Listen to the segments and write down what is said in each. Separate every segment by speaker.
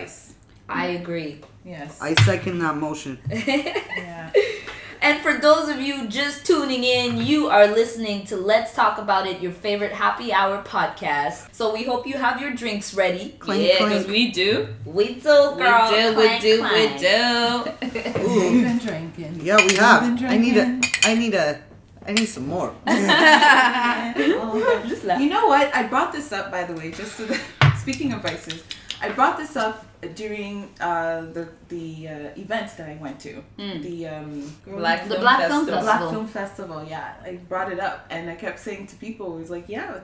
Speaker 1: vice.
Speaker 2: I agree.
Speaker 1: Yes.
Speaker 3: I second that motion.
Speaker 1: Yeah.
Speaker 2: And for those of you just tuning in, you are listening to Let's Talk About It, your favorite happy hour podcast. So we hope you have your drinks ready.
Speaker 3: Clink, clink.
Speaker 4: Because we do.
Speaker 2: We do, girl.
Speaker 4: We do.
Speaker 1: We've been drinking.
Speaker 3: Yeah, we have.
Speaker 1: We've been
Speaker 3: I need some more.
Speaker 2: Just laugh.
Speaker 1: You know what? I brought this up, by the way, just so that, speaking of vices, I brought this up during the events that I went to. The
Speaker 2: Black Film
Speaker 1: the
Speaker 2: Festival.
Speaker 1: Black Film Festival. Yeah, I brought it up, and I kept saying to people, it was like, yeah,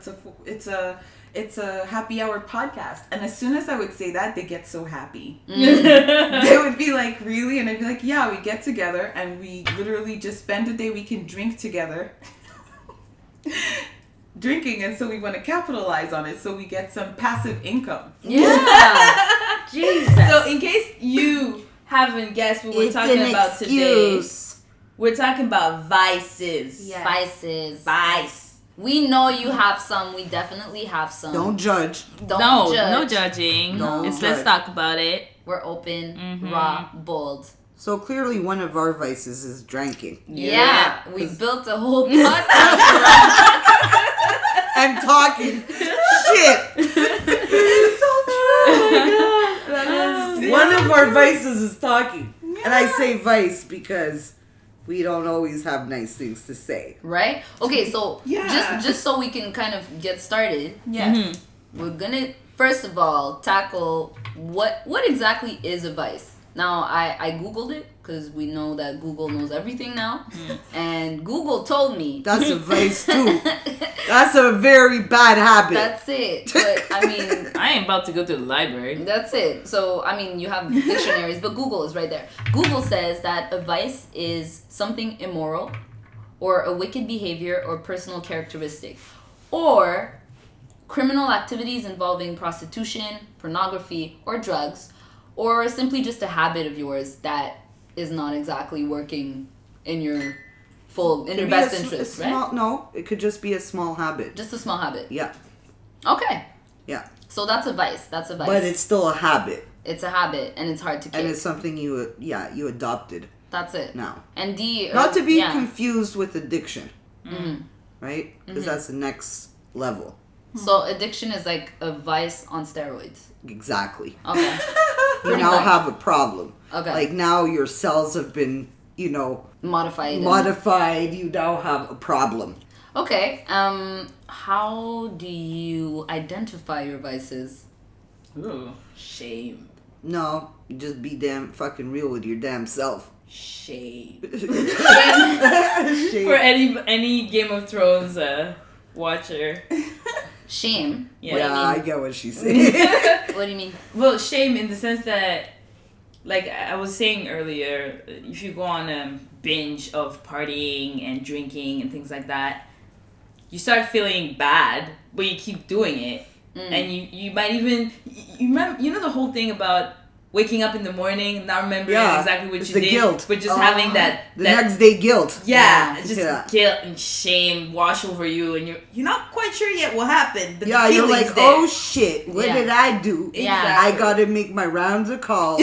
Speaker 1: it's a happy hour podcast. And as soon as I would say that, they get so happy. They would be like, really? And I'd be like, yeah, we get together and we literally just spend a day we can drink together. Drinking, and so we want to capitalize on it so we get some passive income.
Speaker 2: Yeah. Jesus.
Speaker 4: So in case you haven't guessed what we're talking about today, we're talking about vices.
Speaker 2: Yes. Vices.
Speaker 4: Vice.
Speaker 2: We know you have some. We definitely have some.
Speaker 3: Don't judge.
Speaker 2: Don't judge.
Speaker 4: No judging.
Speaker 3: Don't
Speaker 4: Let's
Speaker 3: judge.
Speaker 4: talk about it.
Speaker 2: We're open, raw, bold.
Speaker 3: So clearly one of our vices is drinking.
Speaker 2: Yeah. We built a whole podcast around
Speaker 3: I'm talking shit.
Speaker 1: It's so true.
Speaker 4: Oh my God.
Speaker 3: One of our vices is talking. And I say vice because we don't always have nice things to say.
Speaker 2: Right? Okay, so
Speaker 1: Yeah.
Speaker 2: just so we can kind of get started,
Speaker 1: Yes.
Speaker 2: we're gonna first of all tackle what exactly is a vice. Now I googled it because we know that Google knows everything now, and Google told me
Speaker 3: That's a vice too. That's a very bad habit.
Speaker 2: that's it. But I mean,
Speaker 4: I ain't about to go to the library.
Speaker 2: that's it. So I mean, you have dictionaries, but Google is right there. Google says that a vice is something immoral, or a wicked behavior or personal characteristic, or criminal activities involving prostitution, pornography, or drugs, or simply just a habit of yours that is not exactly working in your best interest, right?
Speaker 3: No, it could just be a small habit.
Speaker 2: Just a small habit.
Speaker 3: Yeah.
Speaker 2: Okay.
Speaker 3: Yeah.
Speaker 2: So that's a vice. That's a vice.
Speaker 3: But it's still a habit.
Speaker 2: It's a habit, and it's hard to kick.
Speaker 3: And it's something you adopted
Speaker 2: That's it.
Speaker 3: now.
Speaker 2: And
Speaker 3: Not to be
Speaker 2: yeah.
Speaker 3: confused with addiction.
Speaker 2: Mm.
Speaker 3: Right? Because that's the next level.
Speaker 2: So addiction is like a vice on steroids.
Speaker 3: Exactly.
Speaker 2: Okay.
Speaker 3: You now
Speaker 2: much.
Speaker 3: have a problem.
Speaker 2: Okay.
Speaker 3: Like now your cells have been,
Speaker 2: Modified.
Speaker 3: modified. You now have a problem.
Speaker 2: Okay. How do you identify your vices?
Speaker 4: Ooh, shame.
Speaker 3: No, you just be damn fucking real with your damn self.
Speaker 4: Shame.
Speaker 3: Shame.
Speaker 4: For any Game of Thrones watcher.
Speaker 2: Shame.
Speaker 4: Yeah.
Speaker 3: I get what she's saying.
Speaker 2: What do you mean?
Speaker 4: Well, shame in the sense that, like I was saying earlier, if you go on a binge of partying and drinking and things like that, you start feeling bad, but you keep doing it. And you might even, you remember, the whole thing about waking up in the morning, not remembering exactly what
Speaker 3: it's
Speaker 4: you
Speaker 3: the
Speaker 4: did,
Speaker 3: guilt.
Speaker 4: but just having that
Speaker 3: next day guilt.
Speaker 4: Yeah, just
Speaker 3: Yeah.
Speaker 4: guilt and shame wash over you, and you're not quite sure yet what happened. But
Speaker 3: Yeah,
Speaker 4: the
Speaker 3: you're like,
Speaker 4: feeling's there.
Speaker 3: oh shit, what
Speaker 2: Yeah.
Speaker 3: did I do?
Speaker 2: Yeah.
Speaker 3: I gotta make my rounds of calls.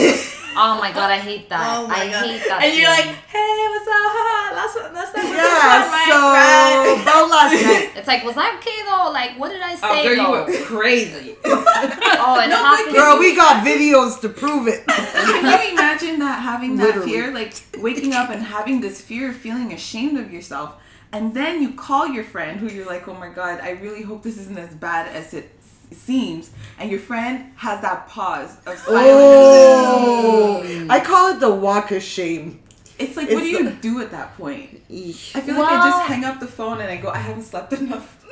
Speaker 2: Oh my god, I hate that.
Speaker 4: Oh my
Speaker 2: I
Speaker 4: God.
Speaker 2: hate that.
Speaker 4: And you're
Speaker 2: feeling.
Speaker 4: like, hey, what's up? Last time was
Speaker 3: Yeah, so
Speaker 4: right?
Speaker 3: about last night.
Speaker 2: It's like, was I okay though? Like, what did I
Speaker 4: Oh,
Speaker 2: say
Speaker 4: girl, you
Speaker 2: though?
Speaker 4: were crazy.
Speaker 2: Oh, and hopping.
Speaker 3: Girl, we got videos to prove it.
Speaker 1: Can you imagine having that
Speaker 3: Literally.
Speaker 1: fear, like waking up and having this fear of feeling ashamed of yourself, and then you call your friend who you're like, oh my god, I really hope this isn't as bad as it seems, and your friend has that pause of silence.
Speaker 3: Oh, I call it the walk of shame.
Speaker 1: It's like, what do
Speaker 3: It's
Speaker 1: you do at that point?
Speaker 3: Eesh.
Speaker 1: I feel like I just hang up the phone and I go, I haven't slept enough.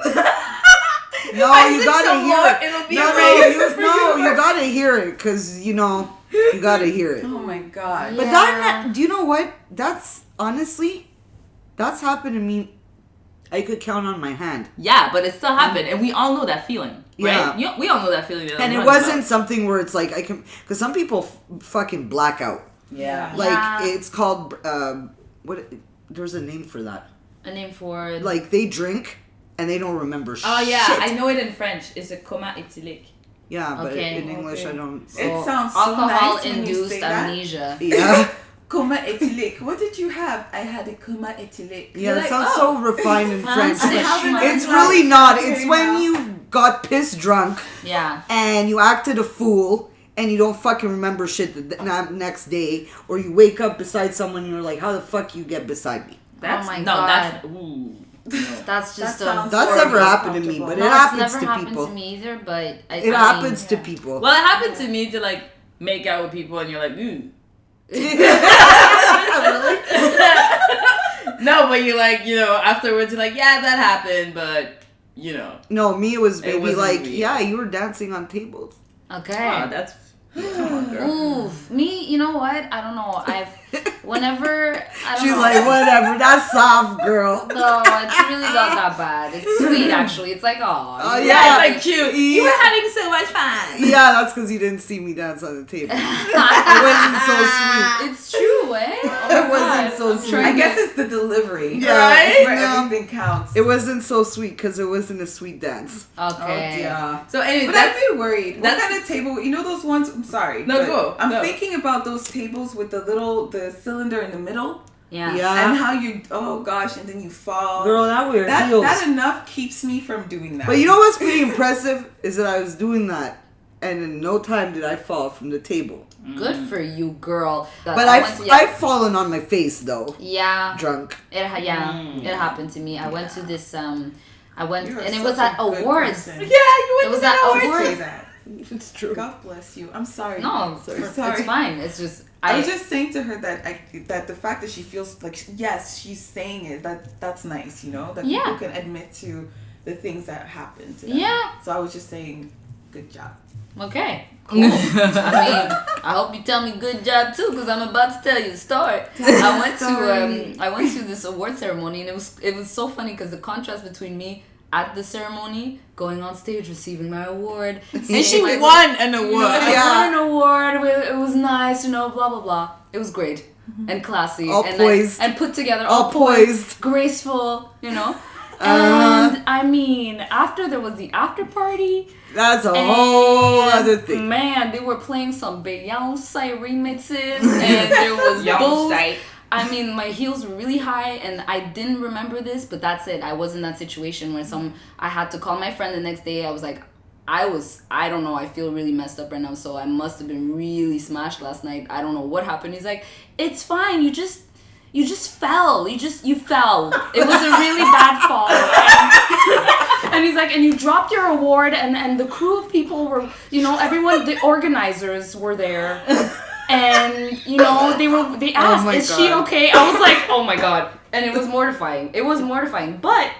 Speaker 3: No,
Speaker 4: I
Speaker 3: you
Speaker 4: sip
Speaker 3: gotta
Speaker 4: some
Speaker 3: hear
Speaker 4: more,
Speaker 3: it.
Speaker 4: it'll be
Speaker 3: No,
Speaker 4: a race
Speaker 3: you,
Speaker 4: for
Speaker 3: no,
Speaker 4: you.
Speaker 3: you gotta hear it, cause you gotta hear it.
Speaker 1: Oh my god.
Speaker 3: But that, do you know what? That's honestly, that's happened to me. I could count on my hand.
Speaker 4: Yeah, but it still happened, and we all know that feeling, right?
Speaker 3: Yeah.
Speaker 4: We all know that feeling. That
Speaker 3: And
Speaker 4: I'm
Speaker 3: it
Speaker 4: talking
Speaker 3: wasn't
Speaker 4: about.
Speaker 3: something where it's like I can, because some people fucking black out.
Speaker 4: Yeah.
Speaker 3: Like
Speaker 2: Yeah.
Speaker 3: it's called what? There's a name for that.
Speaker 2: A name for
Speaker 3: Like they drink and they don't remember.
Speaker 4: Oh yeah,
Speaker 3: shit.
Speaker 4: I know it in French. It's a coma éthylique.
Speaker 3: Yeah, but
Speaker 2: Okay.
Speaker 3: in English I don't.
Speaker 2: So,
Speaker 1: It sounds so nice when you
Speaker 2: alcohol-induced
Speaker 1: say that.
Speaker 2: amnesia.
Speaker 3: Yeah.
Speaker 1: Coma éthylique. What did you have? I had a coma éthylique.
Speaker 3: Yeah,
Speaker 1: You're
Speaker 3: that
Speaker 1: like,
Speaker 3: sounds
Speaker 1: oh.
Speaker 3: so refined in French.
Speaker 2: Fancy.
Speaker 3: But it's
Speaker 1: Schmuck.
Speaker 3: really not. It's
Speaker 1: Okay,
Speaker 3: when
Speaker 1: now.
Speaker 3: you got pissed drunk
Speaker 2: Yeah.
Speaker 3: and you acted a fool and you don't fucking remember shit the next day, or you wake up beside someone and you're like, how the fuck you get beside me?
Speaker 4: That's
Speaker 2: my
Speaker 4: no,
Speaker 2: God.
Speaker 4: that's ooh. No.
Speaker 2: That's just
Speaker 1: That sounds
Speaker 3: That's
Speaker 1: horribly
Speaker 3: never happened to me,
Speaker 1: uncomfortable.
Speaker 3: but
Speaker 2: no,
Speaker 3: it happens
Speaker 2: it's never
Speaker 3: to
Speaker 2: happened
Speaker 3: people.
Speaker 2: to me either, but
Speaker 3: It
Speaker 2: I
Speaker 3: happens to
Speaker 1: yeah.
Speaker 3: people.
Speaker 4: Well, it happened to me to like make out with people, and you're like, ooh.
Speaker 3: Really?
Speaker 4: No, but you like, afterwards you're like, yeah, that happened, but
Speaker 3: No, me it was
Speaker 4: It
Speaker 3: maybe
Speaker 4: wasn't
Speaker 3: like,
Speaker 4: weird.
Speaker 3: yeah, you were dancing on tables.
Speaker 2: Okay.
Speaker 4: oh, that's come on, girl.
Speaker 2: Oof. Me, you know what? I don't know. Whenever, I don't
Speaker 3: She's
Speaker 2: know.
Speaker 3: like, whatever, that's soft, girl.
Speaker 2: No, it's really not that bad. It's sweet, actually. It's like,
Speaker 3: Oh,
Speaker 2: oh.
Speaker 3: yeah.
Speaker 4: It's like cute. You were having so much fun.
Speaker 3: Yeah, that's because you didn't see me dance on the table. It wasn't so sweet.
Speaker 2: It's true, eh? Oh
Speaker 3: It wasn't
Speaker 2: God.
Speaker 3: so
Speaker 2: I'm
Speaker 3: sweet.
Speaker 2: trying
Speaker 1: I guess it's the delivery.
Speaker 3: Yeah,
Speaker 4: Right?
Speaker 1: It's where
Speaker 3: no.
Speaker 1: everything counts.
Speaker 3: It wasn't so sweet because it wasn't a sweet dance.
Speaker 2: Okay.
Speaker 1: Oh, dear.
Speaker 4: So anyway,
Speaker 1: But
Speaker 4: that's
Speaker 1: I'd be worried. What
Speaker 4: that's-
Speaker 1: kind of table? You know those ones? I'm sorry.
Speaker 4: No,
Speaker 1: but
Speaker 4: go,
Speaker 1: I'm
Speaker 4: go.
Speaker 1: thinking about those tables with the cylinder in the middle,
Speaker 2: Yeah.
Speaker 3: Yeah.
Speaker 1: and how you. Oh gosh, and then you fall.
Speaker 3: Girl, that weird
Speaker 1: that
Speaker 3: heels.
Speaker 1: that enough keeps me from doing that.
Speaker 3: But you know what's pretty impressive is that I was doing that, and in no time did I fall from the table.
Speaker 2: Good for you, girl.
Speaker 3: But I've fallen on my face though,
Speaker 2: Yeah.
Speaker 3: drunk.
Speaker 2: It happened to me. I went to this I went
Speaker 1: You're
Speaker 2: and it was
Speaker 1: such
Speaker 2: at
Speaker 1: a good
Speaker 2: awards.
Speaker 1: person.
Speaker 4: yeah, you
Speaker 2: It
Speaker 4: went
Speaker 2: was
Speaker 4: to
Speaker 2: at
Speaker 4: that
Speaker 1: Don't
Speaker 2: awards.
Speaker 1: say that.
Speaker 3: It's true.
Speaker 1: God bless you. I'm sorry.
Speaker 2: No,
Speaker 1: Sorry.
Speaker 2: it's fine. It's just
Speaker 1: I was just saying to her that the fact that she feels like yes, she's saying it, that's nice, that
Speaker 2: Yeah.
Speaker 1: people can admit to the things that happen to them.
Speaker 2: Yeah.
Speaker 1: So I was just saying, good job.
Speaker 2: okay. Cool. I mean, I hope you tell me good job too, because I'm about to tell you the story. I went to this award ceremony, and it was so funny because the contrast between me at the ceremony, going on stage, receiving my award,
Speaker 4: And
Speaker 2: seeing
Speaker 4: she
Speaker 2: my-
Speaker 4: won an award.
Speaker 2: I won an award. It was nice, blah blah blah. It was great and classy
Speaker 3: All
Speaker 2: and
Speaker 3: poised.
Speaker 2: nice and put together,
Speaker 3: All poised.
Speaker 2: graceful, And I mean, after there was the after party.
Speaker 3: That's a whole other thing.
Speaker 2: Man, they were playing some Beyonce remixes, and there was booze.
Speaker 4: Beyonce.
Speaker 2: I mean, my heels were really high, and I didn't remember this, but that's it. I was in that situation where I had to call my friend the next day. I was like, I don't know, I feel really messed up right now, so I must have been really smashed last night. I don't know what happened. He's like, it's fine, you just fell. You fell. It was a really bad fall. And he's like, and you dropped your award, and the crew of people were, everyone, the organizers were there. And, they asked,
Speaker 3: my
Speaker 2: is she
Speaker 3: God.
Speaker 2: okay? I was like, oh my God. And it was mortifying. But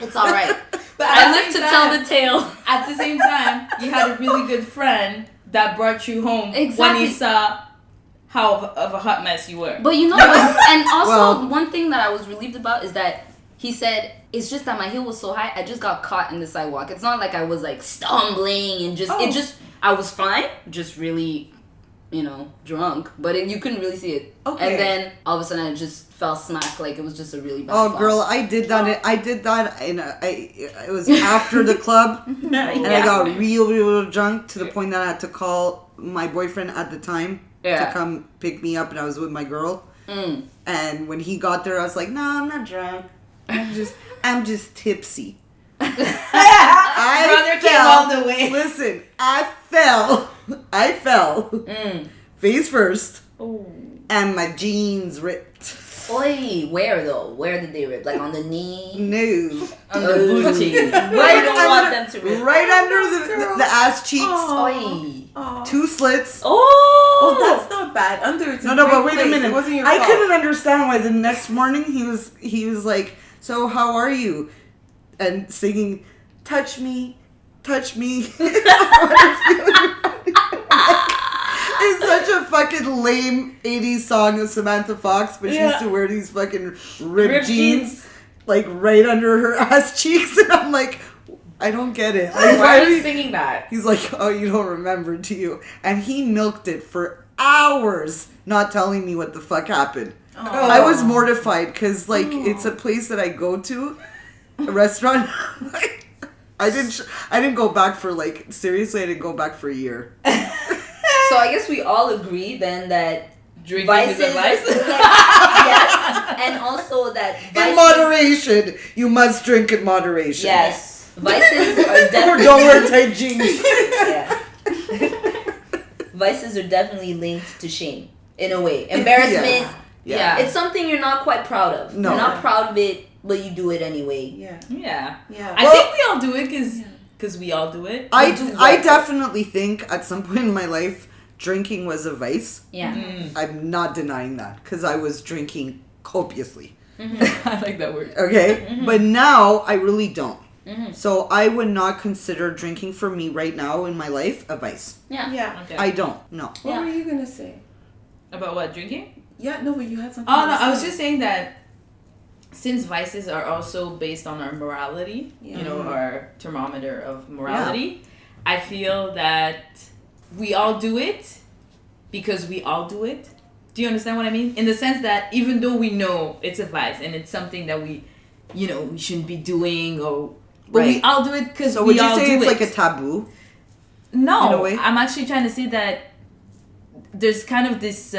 Speaker 2: it's all right.
Speaker 4: But
Speaker 2: I
Speaker 4: at the
Speaker 2: live to
Speaker 4: same
Speaker 2: tell
Speaker 4: time-
Speaker 2: the tale.
Speaker 4: At the same time, you had a really good friend that brought you home when
Speaker 2: Exactly.
Speaker 4: he saw how of a hot mess you were.
Speaker 2: But you know what? And also,
Speaker 3: Well-
Speaker 2: one thing that I was relieved about is that he said, it's just that my heel was so high, I just got caught in the sidewalk. It's not like I was like stumbling and I was fine, just really, drunk. But you couldn't really see it.
Speaker 1: Okay.
Speaker 2: And then all of a sudden I just fell smack, like it was just a really bad
Speaker 3: Oh,
Speaker 2: fall.
Speaker 3: girl, I did that. It was after the club, and I got real drunk to the point that I had to call my boyfriend at the time to come pick me up, and I was with my girl. And when he got there, I was like, "No, I'm not drunk. I'm just tipsy."
Speaker 4: Brother came all the way.
Speaker 3: Listen, I fell, face first, and my jeans ripped.
Speaker 2: Oi, where though? Where did they rip? Like on the knee?
Speaker 3: No,
Speaker 4: On the booty.
Speaker 2: Where you don't want them to rip?
Speaker 3: right under the ass cheeks,
Speaker 2: Oi.
Speaker 1: Oh.
Speaker 3: 2 slits.
Speaker 2: Oh!
Speaker 1: That's not bad. Under it's
Speaker 3: No,
Speaker 1: a
Speaker 3: but
Speaker 1: great
Speaker 3: wait a
Speaker 1: place.
Speaker 3: minute.
Speaker 1: It wasn't your
Speaker 3: I
Speaker 1: fault.
Speaker 3: couldn't understand why the next morning he was like, "So how are you?" and singing, "Touch me, touch me." It's such a fucking lame 80s song of Samantha Fox, but she used to wear these fucking ripped jeans, like right under her ass cheeks, and I'm like, I don't get it. Like,
Speaker 4: Why are you singing that?
Speaker 3: He's like, "Oh, you don't remember, do you?" And he milked it for hours, not telling me what the fuck happened.
Speaker 1: Oh.
Speaker 3: I was mortified because, like, it's a place that I go to, a restaurant. I didn't go back for like, seriously, I didn't go back for a year.
Speaker 2: So I guess we all agree then that
Speaker 4: Drinking
Speaker 2: vices
Speaker 4: is a vice?
Speaker 2: yes, and also that
Speaker 3: In moderation. You must drink in moderation.
Speaker 2: Yes, vices are
Speaker 3: Or
Speaker 2: definitely
Speaker 3: don't wear tight jeans.
Speaker 2: yeah. Vices are definitely linked to shame in a way. Embarrassment.
Speaker 3: Yeah.
Speaker 2: It's something you're not quite proud of.
Speaker 3: No.
Speaker 2: You're not proud of it, but you do it anyway.
Speaker 1: Yeah.
Speaker 4: Yeah.
Speaker 1: Yeah.
Speaker 4: I think we all do it because we all do it.
Speaker 3: I definitely think at some point in my life, drinking was a vice.
Speaker 2: Yeah.
Speaker 3: I'm not denying that because I was drinking copiously.
Speaker 4: I like that word.
Speaker 3: Okay? But now I really don't.
Speaker 2: Mm-hmm.
Speaker 3: So I would not consider drinking for me right now in my life a vice.
Speaker 2: Yeah.
Speaker 1: Yeah.
Speaker 4: Okay.
Speaker 3: I don't. No.
Speaker 1: What
Speaker 2: Yeah.
Speaker 1: were you gonna say?
Speaker 4: About what, drinking?
Speaker 1: Yeah, no, but you had something.
Speaker 4: Oh, no,
Speaker 1: to
Speaker 4: I was
Speaker 1: say.
Speaker 4: just saying that since vices are also based on our morality,
Speaker 1: Yeah.
Speaker 4: you know, our thermometer of morality, I feel that we all do it because we all do it. Do you understand what I mean? In the sense that even though we know it's a vice and it's something that we, you know, we shouldn't be doing, but we
Speaker 3: Right.
Speaker 4: all do it because
Speaker 3: So
Speaker 4: we
Speaker 3: would you
Speaker 4: all
Speaker 3: say
Speaker 4: do
Speaker 3: it's
Speaker 4: it.
Speaker 3: like a taboo? in a
Speaker 4: No,
Speaker 3: way?
Speaker 4: I'm actually trying to say that there's kind of this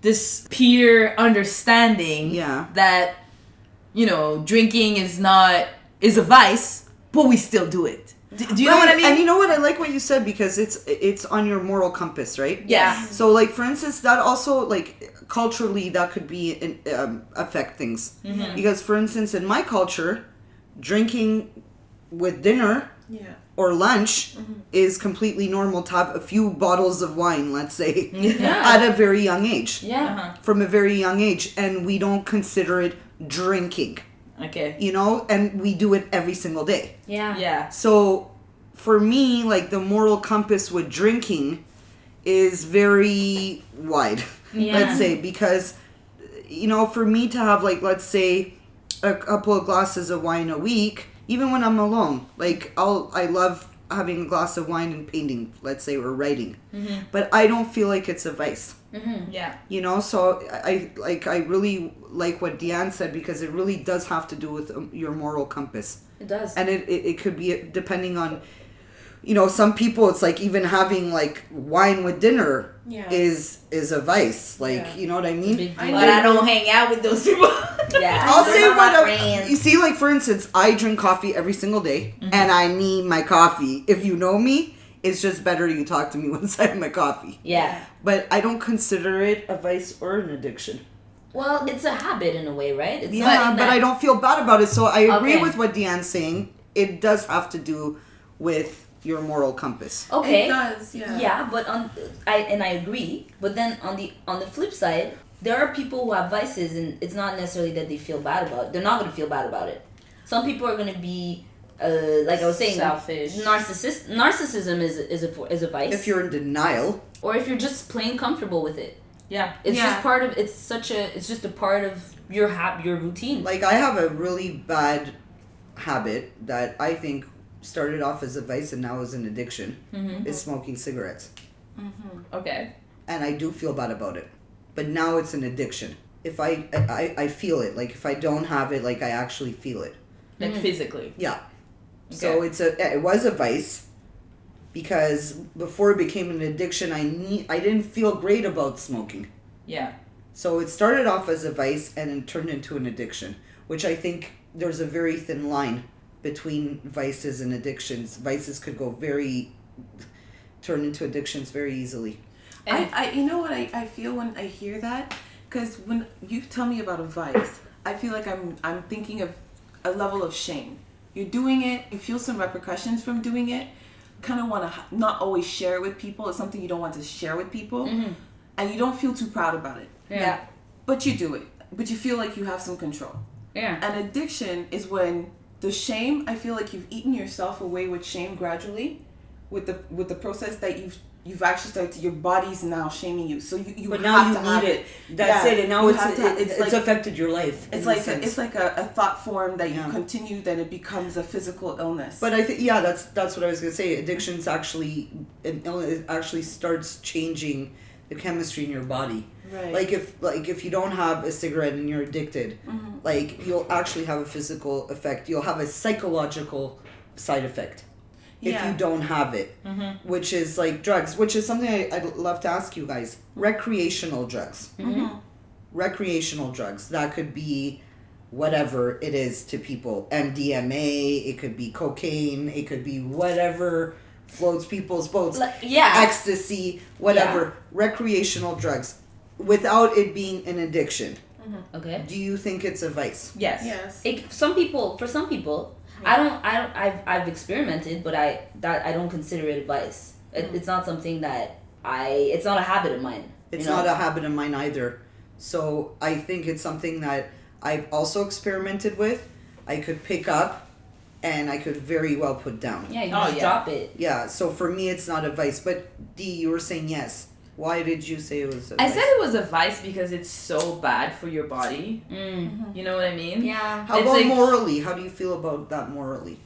Speaker 4: this peer understanding
Speaker 3: Yeah.
Speaker 4: that, you know, drinking is a vice, but we still do it. Do you know what I mean?
Speaker 3: And you know what? I like what you said because it's on your moral compass, right?
Speaker 4: Yes.
Speaker 3: So, like, for instance, that also, like, culturally, that could be affect things.
Speaker 4: Mm-hmm.
Speaker 3: Because, for instance, in my culture, drinking with dinner
Speaker 1: Yeah.
Speaker 3: or lunch is completely normal to have a few bottles of wine, let's say,
Speaker 2: Yeah.
Speaker 3: at a very young age.
Speaker 2: Yeah.
Speaker 4: Uh-huh.
Speaker 3: From a very young age. And we don't consider it drinking,
Speaker 4: Okay.
Speaker 3: you know? And we do it every single day.
Speaker 2: Yeah.
Speaker 4: Yeah.
Speaker 3: So for me, like the moral compass with drinking is very wide,
Speaker 2: Yeah.
Speaker 3: let's say, because, you know, for me to have like, let's say a couple of glasses of wine a week, even when I'm alone, like I love having a glass of wine and painting, let's say, or writing, but I don't feel like it's a vice.
Speaker 4: Yeah.
Speaker 3: You know, so I really like what Deanne said because it really does have to do with your moral compass.
Speaker 2: It does.
Speaker 3: And it could be depending on, you know, some people it's like even having like wine with dinner
Speaker 1: Yeah.
Speaker 3: is a vice. Like,
Speaker 1: Yeah.
Speaker 3: you know what I mean?
Speaker 2: Big
Speaker 1: I
Speaker 2: deal.
Speaker 4: But I don't hang out with those people.
Speaker 2: Yeah.
Speaker 3: I'll
Speaker 2: They're
Speaker 3: say
Speaker 2: not my
Speaker 3: what
Speaker 2: friends.
Speaker 3: you see, like for instance, I drink coffee every single day and I need my coffee. If you know me, it's just better you talk to me once I have my coffee.
Speaker 2: Yeah.
Speaker 3: But I don't consider it a vice or an addiction.
Speaker 2: Well, it's a habit in a way, right? It's
Speaker 3: Yeah,
Speaker 2: something
Speaker 3: but
Speaker 2: that-
Speaker 3: I don't feel bad about it. So I agree
Speaker 2: Okay.
Speaker 3: with what Deanne's saying. It does have to do with your moral compass.
Speaker 2: Okay.
Speaker 1: It does, yeah.
Speaker 2: Yeah, but I agree. But then on the flip side, there are people who have vices, and it's not necessarily that they feel bad about it. They're not going to feel bad about it. Some people are going to be, like I was saying,
Speaker 4: Selfish.
Speaker 2: Narcissism is a vice.
Speaker 3: If you're in denial,
Speaker 2: or if you're just plain comfortable with it,
Speaker 4: Yeah.
Speaker 2: it's
Speaker 1: Yeah.
Speaker 2: just part of. It's just a part of your your routine.
Speaker 3: like I have a really bad habit that I think started off as a vice and now is an addiction. Is smoking cigarettes.
Speaker 4: Okay.
Speaker 3: And I do feel bad about it. But now it's an addiction. If I feel it. Like if I don't have it, like I actually feel it.
Speaker 4: Like physically.
Speaker 3: Yeah. So
Speaker 4: Okay.
Speaker 3: it was a vice because before it became an addiction, I didn't feel great about smoking.
Speaker 4: Yeah.
Speaker 3: So it started off as a vice and then turned into an addiction, which I think there's a very thin line between vices and addictions. Vices could turn into addictions very easily.
Speaker 4: And
Speaker 1: I you know what I feel when I hear that? Because when you tell me about a vice, I feel like I'm thinking of a level of shame. You're doing it, you feel some repercussions from doing it, kind of want to not always share it with people. It's something you don't want to share with people, and you don't feel too proud about it.
Speaker 2: Yeah.
Speaker 1: But you do it. But you feel like you have some control.
Speaker 2: Yeah.
Speaker 1: An addiction is when the shame, I feel like you've eaten yourself away with shame gradually, with the process that you've actually started to, your body's now shaming you. So you
Speaker 3: But
Speaker 1: have
Speaker 3: now you
Speaker 1: to have
Speaker 3: need it. That's
Speaker 1: Yeah,
Speaker 3: it. And now
Speaker 1: you
Speaker 3: it's
Speaker 1: have to-
Speaker 3: it's
Speaker 1: like-
Speaker 3: affected your life.
Speaker 1: It's
Speaker 3: in
Speaker 1: like
Speaker 3: a sense.
Speaker 1: it's like a thought form that
Speaker 3: Yeah.
Speaker 1: you continue, then it becomes a physical illness.
Speaker 3: But I think that's what I was gonna say. Addictions an illness actually starts changing the chemistry in your body.
Speaker 1: right.
Speaker 3: Like if you don't have a cigarette and you're addicted, like you'll actually have a physical effect. You'll have a psychological side effect if
Speaker 1: Yeah.
Speaker 3: you don't have it, which is like drugs, which is something I'd love to ask you guys. Recreational drugs. Recreational drugs. That could be whatever it is to people. MDMA, it could be cocaine, it could be whatever floats people's boats. Ecstasy, whatever. Recreational drugs. Without it being an addiction.
Speaker 2: Okay.
Speaker 3: Do you think it's a vice?
Speaker 4: Yes.
Speaker 1: Yes.
Speaker 2: For some people, I've experimented, but I don't consider it a vice. It's not something that it's not a habit of mine.
Speaker 3: It's not a habit of mine either. So I think it's something that I've also experimented with. I could pick up and I could very well put down.
Speaker 2: Yeah, you can drop it.
Speaker 3: Yeah, so for me it's not a vice. But Dee, you were saying yes. Why did you say it was a
Speaker 4: I
Speaker 3: vice?
Speaker 4: said it was a vice because it's so bad for your body. You know what I mean?
Speaker 2: Yeah.
Speaker 3: How
Speaker 4: It's
Speaker 3: about
Speaker 4: like-
Speaker 3: morally? How do you feel about that morally?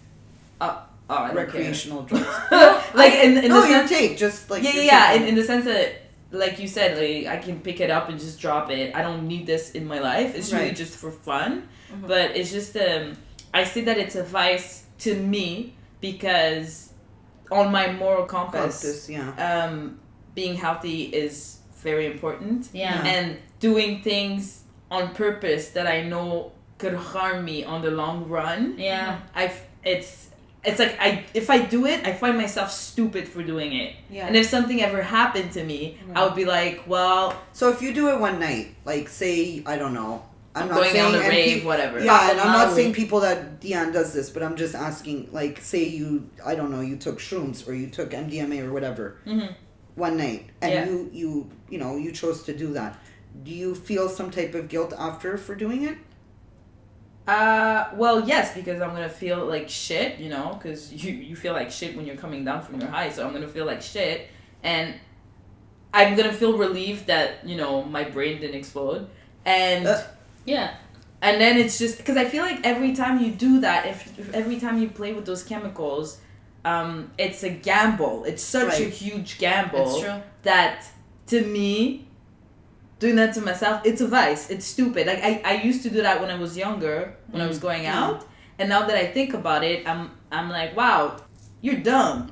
Speaker 4: I don't
Speaker 3: Recreational drugs.
Speaker 4: care. Like in the
Speaker 3: No, your
Speaker 4: sense,
Speaker 3: take. Just like your
Speaker 4: yeah.
Speaker 3: take.
Speaker 4: In the sense that, like you said, like I can pick it up and just drop it. I don't need this in my life. It's really
Speaker 3: Right.
Speaker 4: just for fun. But it's just I say that it's a vice to me because on my moral compass, being healthy is very important.
Speaker 2: Yeah.
Speaker 4: And doing things on purpose that I know could harm me on the long run.
Speaker 2: Yeah.
Speaker 4: It's like if I do it, I find myself stupid for doing it.
Speaker 1: Yeah.
Speaker 4: And if something ever happened to me, I would be like, well,
Speaker 3: So if you do it one night, like say, I don't know, I'm not
Speaker 4: going
Speaker 3: saying
Speaker 4: down the
Speaker 3: any
Speaker 4: rave,
Speaker 3: peop-
Speaker 4: whatever.
Speaker 3: Yeah, and I'm not
Speaker 2: Molly.
Speaker 3: saying people that Dion does this, but I'm just asking, like, say you, I don't know, you took shrooms or you took MDMA or whatever one night, and you chose to do that. Do you feel some type of guilt after for doing it?
Speaker 4: Well, yes, because I'm gonna feel like shit, because you feel like shit when you're coming down from your high, so I'm gonna feel like shit, and I'm gonna feel relieved that my brain didn't explode, and and then it's just because I feel like every time you do that, if every time you play with those chemicals, it's a gamble. It's such a huge gamble.
Speaker 2: It's true.
Speaker 4: That to me, doing that to myself, it's a vice. It's stupid. Like I used to do that when I was younger, when I was going out, and now that I think about it, I'm like, wow, you're dumb.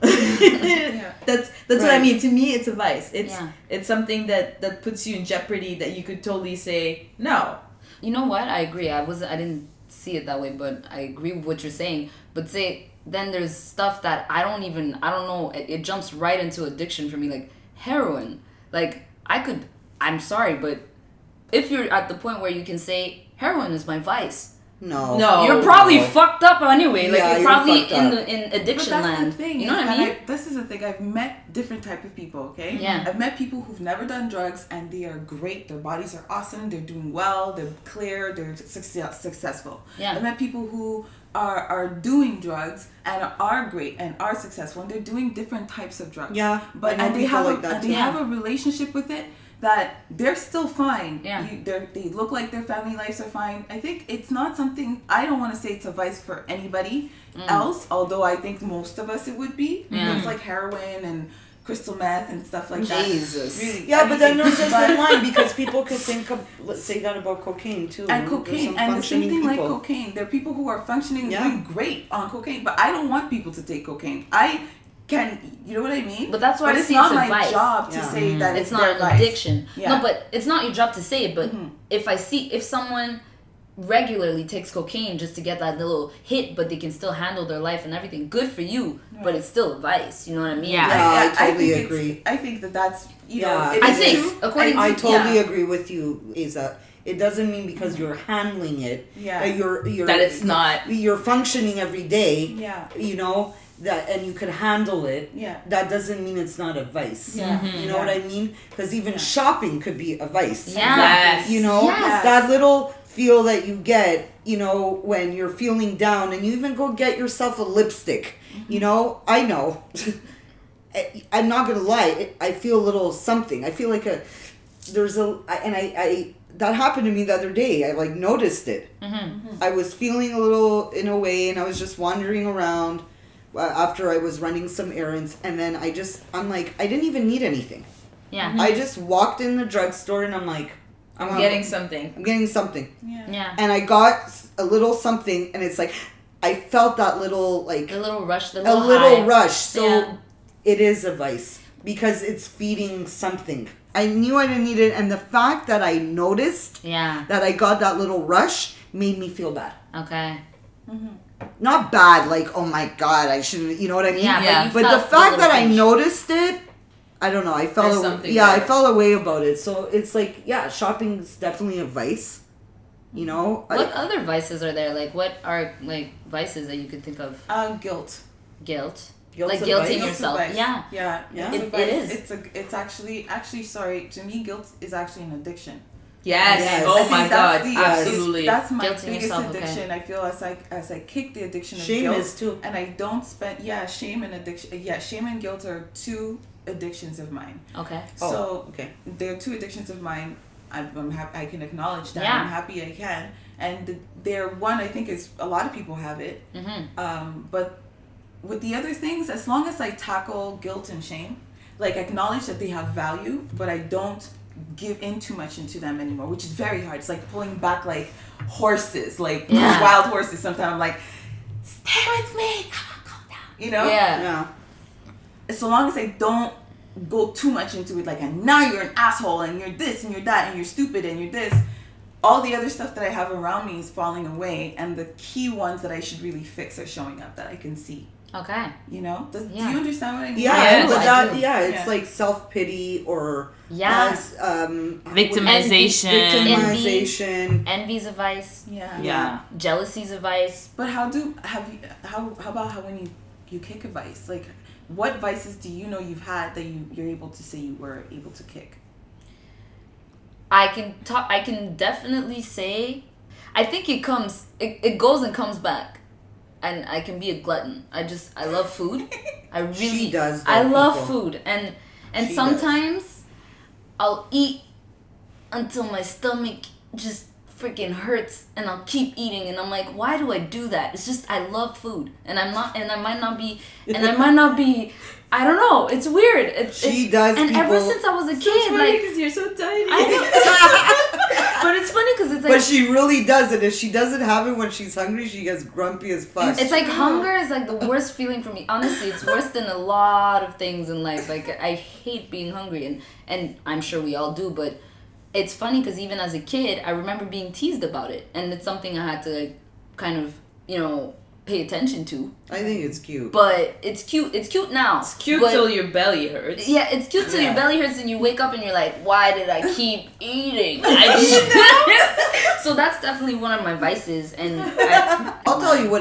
Speaker 4: That's what I mean. To me, it's a vice. It's something that puts you in jeopardy that you could totally say no.
Speaker 2: You know what? I agree. I didn't see it that way, but I agree with what you're saying. But then there's stuff that I don't know. It jumps right into addiction for me, like heroin. Like I'm sorry, but if you're at the point where you can say heroin is my vice,
Speaker 3: No.
Speaker 2: you're probably fucked up anyway. Like
Speaker 3: Yeah,
Speaker 2: you're probably
Speaker 3: you're fucked
Speaker 2: in addiction
Speaker 1: But that's
Speaker 2: land.
Speaker 1: the thing.
Speaker 2: You know what I mean?
Speaker 1: This is the thing. I've met different type of people. Okay.
Speaker 2: Yeah.
Speaker 1: I've met people who've never done drugs and they are great. Their bodies are awesome. They're doing well. They're clear. They're successful.
Speaker 2: Yeah.
Speaker 1: I've met people who are doing drugs and are great and are successful. And they're doing different types of drugs.
Speaker 3: Yeah,
Speaker 1: But
Speaker 3: I know
Speaker 1: and they
Speaker 3: people
Speaker 1: have
Speaker 3: like that
Speaker 1: they
Speaker 3: too.
Speaker 1: have a relationship with it that they're still fine.
Speaker 2: Yeah.
Speaker 1: They look like their family lives are fine. I think it's not something, I don't want to say it's a vice for anybody else, although I think most of us it would be.
Speaker 2: Yeah.
Speaker 1: It's like heroin and crystal meth and stuff like that.
Speaker 2: Jesus.
Speaker 1: Really,
Speaker 3: Yeah, but then there's a
Speaker 1: but-
Speaker 3: thin line because people could think of, let's say that about cocaine too.
Speaker 1: and
Speaker 3: There's
Speaker 1: cocaine
Speaker 3: some
Speaker 1: and the same
Speaker 3: functioning
Speaker 1: thing like
Speaker 3: people.
Speaker 1: cocaine. There are people who are functioning
Speaker 3: Yeah.
Speaker 1: doing great on cocaine, but I don't want people to take cocaine. I can, you know what I mean?
Speaker 2: But that's why I
Speaker 1: it's
Speaker 2: see
Speaker 1: not
Speaker 2: it's a
Speaker 1: my
Speaker 2: vice.
Speaker 1: job to
Speaker 3: Yeah.
Speaker 1: say that
Speaker 2: It's
Speaker 1: their
Speaker 2: not an
Speaker 1: vice.
Speaker 2: addiction.
Speaker 1: Yeah.
Speaker 2: No, but it's not your job to say it. But if someone regularly takes cocaine just to get that little hit, but they can still handle their life and everything, good for you. But it's still a vice. You know what I mean?
Speaker 4: Yeah.
Speaker 3: Yeah, I totally
Speaker 1: think
Speaker 3: agree.
Speaker 1: I think that's
Speaker 3: Yeah.
Speaker 1: it
Speaker 2: I
Speaker 1: is
Speaker 2: think,
Speaker 1: true.
Speaker 2: according
Speaker 3: I
Speaker 2: to-
Speaker 3: totally
Speaker 2: yeah.
Speaker 3: agree with you, Isa. It doesn't mean because you're handling it
Speaker 1: Yeah.
Speaker 3: that you're
Speaker 4: That it's not.
Speaker 3: you're functioning every day.
Speaker 1: Yeah.
Speaker 3: You know that, and you could handle it.
Speaker 1: Yeah.
Speaker 3: That doesn't mean it's not a vice.
Speaker 1: Yeah.
Speaker 3: You know what I mean? Because even shopping could be a vice.
Speaker 2: Yeah.
Speaker 4: Yes.
Speaker 3: You know,
Speaker 2: Yes.
Speaker 3: that little feel that you get, when you're feeling down, and you even go get yourself a lipstick. You know, I know. I'm not gonna lie. I feel a little something. I feel like that happened to me the other day. I noticed it. I was feeling a little in a way, and I was just wandering around after I was running some errands, and then I'm like, I didn't even need anything.
Speaker 2: Yeah.
Speaker 3: I just walked in the drugstore, and I'm like,
Speaker 4: I'm getting something.
Speaker 3: I'm getting something.
Speaker 1: Yeah.
Speaker 2: Yeah.
Speaker 3: And I got a little something, and it's like, I felt that little like
Speaker 2: The little rush, the
Speaker 3: a
Speaker 2: little
Speaker 3: little
Speaker 2: high.
Speaker 3: rush. So
Speaker 2: Yeah.
Speaker 3: it is a vice because it's feeding something. I knew I didn't need it, and the fact that I noticed
Speaker 2: Yeah.
Speaker 3: that I got that little rush made me feel bad.
Speaker 2: Okay.
Speaker 3: Not bad, like, oh my god, I shouldn't, you know what I mean?
Speaker 2: Yeah,
Speaker 1: Yeah.
Speaker 2: you
Speaker 3: But the
Speaker 2: felt
Speaker 3: fact
Speaker 2: little
Speaker 3: that I
Speaker 2: pinch.
Speaker 3: noticed it, I don't know. I
Speaker 4: There's
Speaker 3: felt
Speaker 4: something
Speaker 3: I
Speaker 4: there.
Speaker 3: felt a way about it. So it's like, yeah, shopping's definitely a vice. You know,
Speaker 2: What other vices are there? Like, what are like vices that you could think of?
Speaker 1: Guilt.
Speaker 2: Guilt.
Speaker 3: Guilt's
Speaker 2: Like
Speaker 3: a
Speaker 2: guilting
Speaker 3: vice?
Speaker 1: Guilt's a
Speaker 2: yourself.
Speaker 1: vice.
Speaker 2: Yeah.
Speaker 1: Yeah.
Speaker 3: Yeah.
Speaker 1: It's a
Speaker 2: It
Speaker 1: vice.
Speaker 2: is.
Speaker 1: It's actually sorry, to me guilt is actually an addiction.
Speaker 4: Yes.
Speaker 3: Yes.
Speaker 4: Oh
Speaker 1: I
Speaker 4: my
Speaker 1: think that's
Speaker 4: God.
Speaker 1: the-
Speaker 4: Absolutely.
Speaker 1: That's my
Speaker 2: Guilting
Speaker 1: biggest
Speaker 2: yourself, okay.
Speaker 1: addiction. I feel as I kick the addiction of
Speaker 3: Shame
Speaker 1: guilt,
Speaker 3: is too.
Speaker 1: and I don't spend shame and addiction. Yeah, shame and guilt are two addictions of mine.
Speaker 2: Okay.
Speaker 3: Oh,
Speaker 1: So
Speaker 3: okay.
Speaker 1: they're two addictions of mine. I'm happy I can acknowledge that.
Speaker 2: Yeah.
Speaker 1: I'm happy I can. And they're one I think is a lot of people have it. But with the other things, as long as I tackle guilt and shame, like acknowledge that they have value, but I don't give in too much into them anymore, which is very hard. It's like pulling back like horses, like
Speaker 2: Yeah.
Speaker 1: wild horses. Sometimes I'm like, stay with me, come on, calm down. You know?
Speaker 2: Yeah.
Speaker 3: Yeah.
Speaker 1: So long as I don't go too much into it, like, and now you're an asshole and you're this and you're that and you're stupid and you're this, all the other stuff that I have around me is falling away, and the key ones that I should really fix are showing up that I can see.
Speaker 2: Okay.
Speaker 1: You know? Do
Speaker 2: Yeah.
Speaker 1: you understand what I mean?
Speaker 3: Yeah,
Speaker 4: Yes,
Speaker 3: but
Speaker 2: I
Speaker 3: that,
Speaker 2: do.
Speaker 3: yeah, it's
Speaker 1: Yeah.
Speaker 3: like self-pity or
Speaker 2: Yeah.
Speaker 4: Victimization.
Speaker 3: victimization.
Speaker 2: Envy's a vice.
Speaker 1: Yeah.
Speaker 4: Yeah.
Speaker 2: Jealousy's a vice.
Speaker 1: But how about how when you kick a vice? Like, what vices do you know you've had that you're able to say you were able to kick?
Speaker 2: I can definitely say, I think it goes and comes back. And I can be a glutton. I love food. I really
Speaker 3: She does
Speaker 2: I
Speaker 3: love
Speaker 2: love
Speaker 3: people.
Speaker 2: food. And
Speaker 3: She
Speaker 2: sometimes I'll eat until my stomach just freaking hurts, and I'll keep eating, and I'm like, why do I do that? It's just I love food, and I might not be I don't know, it's weird.
Speaker 3: She does
Speaker 2: and ever
Speaker 3: people-
Speaker 2: since I was a
Speaker 4: It's
Speaker 2: kid,
Speaker 4: funny
Speaker 2: like,
Speaker 4: because you're so tiny.
Speaker 2: I know. But it's funny because it's like,
Speaker 3: But she really does it. If she doesn't have it when she's hungry, she gets grumpy as fuck.
Speaker 2: it's like hunger is like the worst feeling for me. Honestly, it's worse than a lot of things in life. Like, I hate being hungry, and I'm sure we all do, but it's funny because even as a kid, I remember being teased about it, and it's something I had to like, kind of, pay attention to.
Speaker 3: I think it's cute.
Speaker 2: But it's cute. It's cute now.
Speaker 4: It's cute
Speaker 2: but,
Speaker 4: till your belly hurts.
Speaker 2: Yeah, it's cute till your
Speaker 3: Yeah.
Speaker 2: belly hurts and you wake up and you're like, why did I keep eating? So that's definitely one of my vices, and
Speaker 3: I'll tell you what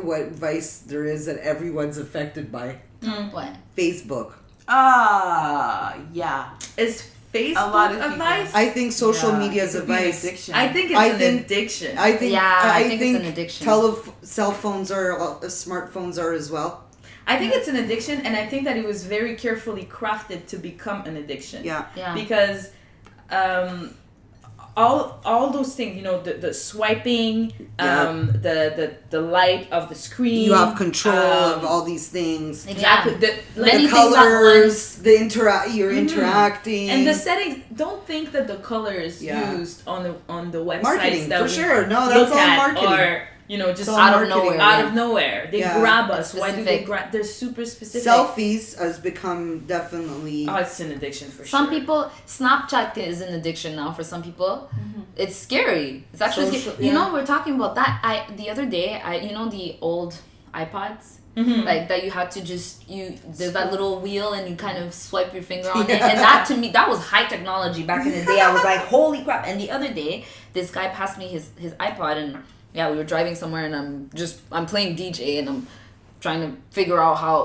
Speaker 3: what vice there is that everyone's affected by.
Speaker 2: What?
Speaker 3: Facebook.
Speaker 1: Yeah.
Speaker 4: Is Facebook
Speaker 1: A lot of
Speaker 4: a
Speaker 1: people.
Speaker 4: vice?
Speaker 3: I think social
Speaker 1: Yeah,
Speaker 3: media is
Speaker 1: it
Speaker 3: a
Speaker 1: could be an
Speaker 3: vice.
Speaker 1: addiction.
Speaker 4: I think it's
Speaker 3: I
Speaker 4: an
Speaker 3: think-
Speaker 4: addiction.
Speaker 3: I think
Speaker 2: Yeah, I
Speaker 3: I
Speaker 2: think
Speaker 3: think
Speaker 2: it's an addiction.
Speaker 3: cell phones are smartphones are as well.
Speaker 4: I think it's an addiction, and I think that it was very carefully crafted to become an addiction.
Speaker 3: Yeah.
Speaker 2: Yeah.
Speaker 4: Because all those things, the swiping, the light of the screen.
Speaker 3: You have control of all these things.
Speaker 4: Exactly.
Speaker 2: Yeah.
Speaker 4: The,
Speaker 2: Many
Speaker 3: The
Speaker 2: things at
Speaker 3: colors, you're interacting.
Speaker 4: and the settings. Don't think that the colors
Speaker 3: Yeah.
Speaker 4: used on the websites
Speaker 3: marketing
Speaker 4: that
Speaker 3: for
Speaker 4: we
Speaker 3: sure. No,
Speaker 4: look
Speaker 3: that's all
Speaker 4: at
Speaker 3: marketing.
Speaker 4: are just
Speaker 3: It's all
Speaker 2: out of
Speaker 3: marketing.
Speaker 2: nowhere.
Speaker 4: out
Speaker 2: Yeah.
Speaker 4: of nowhere. They
Speaker 3: Yeah.
Speaker 4: grab us. Why do they
Speaker 2: Specific.
Speaker 4: grab? They're super specific.
Speaker 3: Selfies has become definitely.
Speaker 4: Oh, it's an addiction for
Speaker 2: Some
Speaker 4: sure.
Speaker 2: people, Snapchat is an addiction now for some people. It's scary. It's actually
Speaker 3: Social-
Speaker 2: scary.
Speaker 3: yeah.
Speaker 2: We're talking about that. The other day, the old iPods, like that you had to there's that little wheel and you kind of swipe your finger on it, and that to me, that was high technology back in the day. I was like, holy crap! And the other day, this guy passed me his iPod, and we were driving somewhere, and I'm playing DJ, and I'm trying to figure out how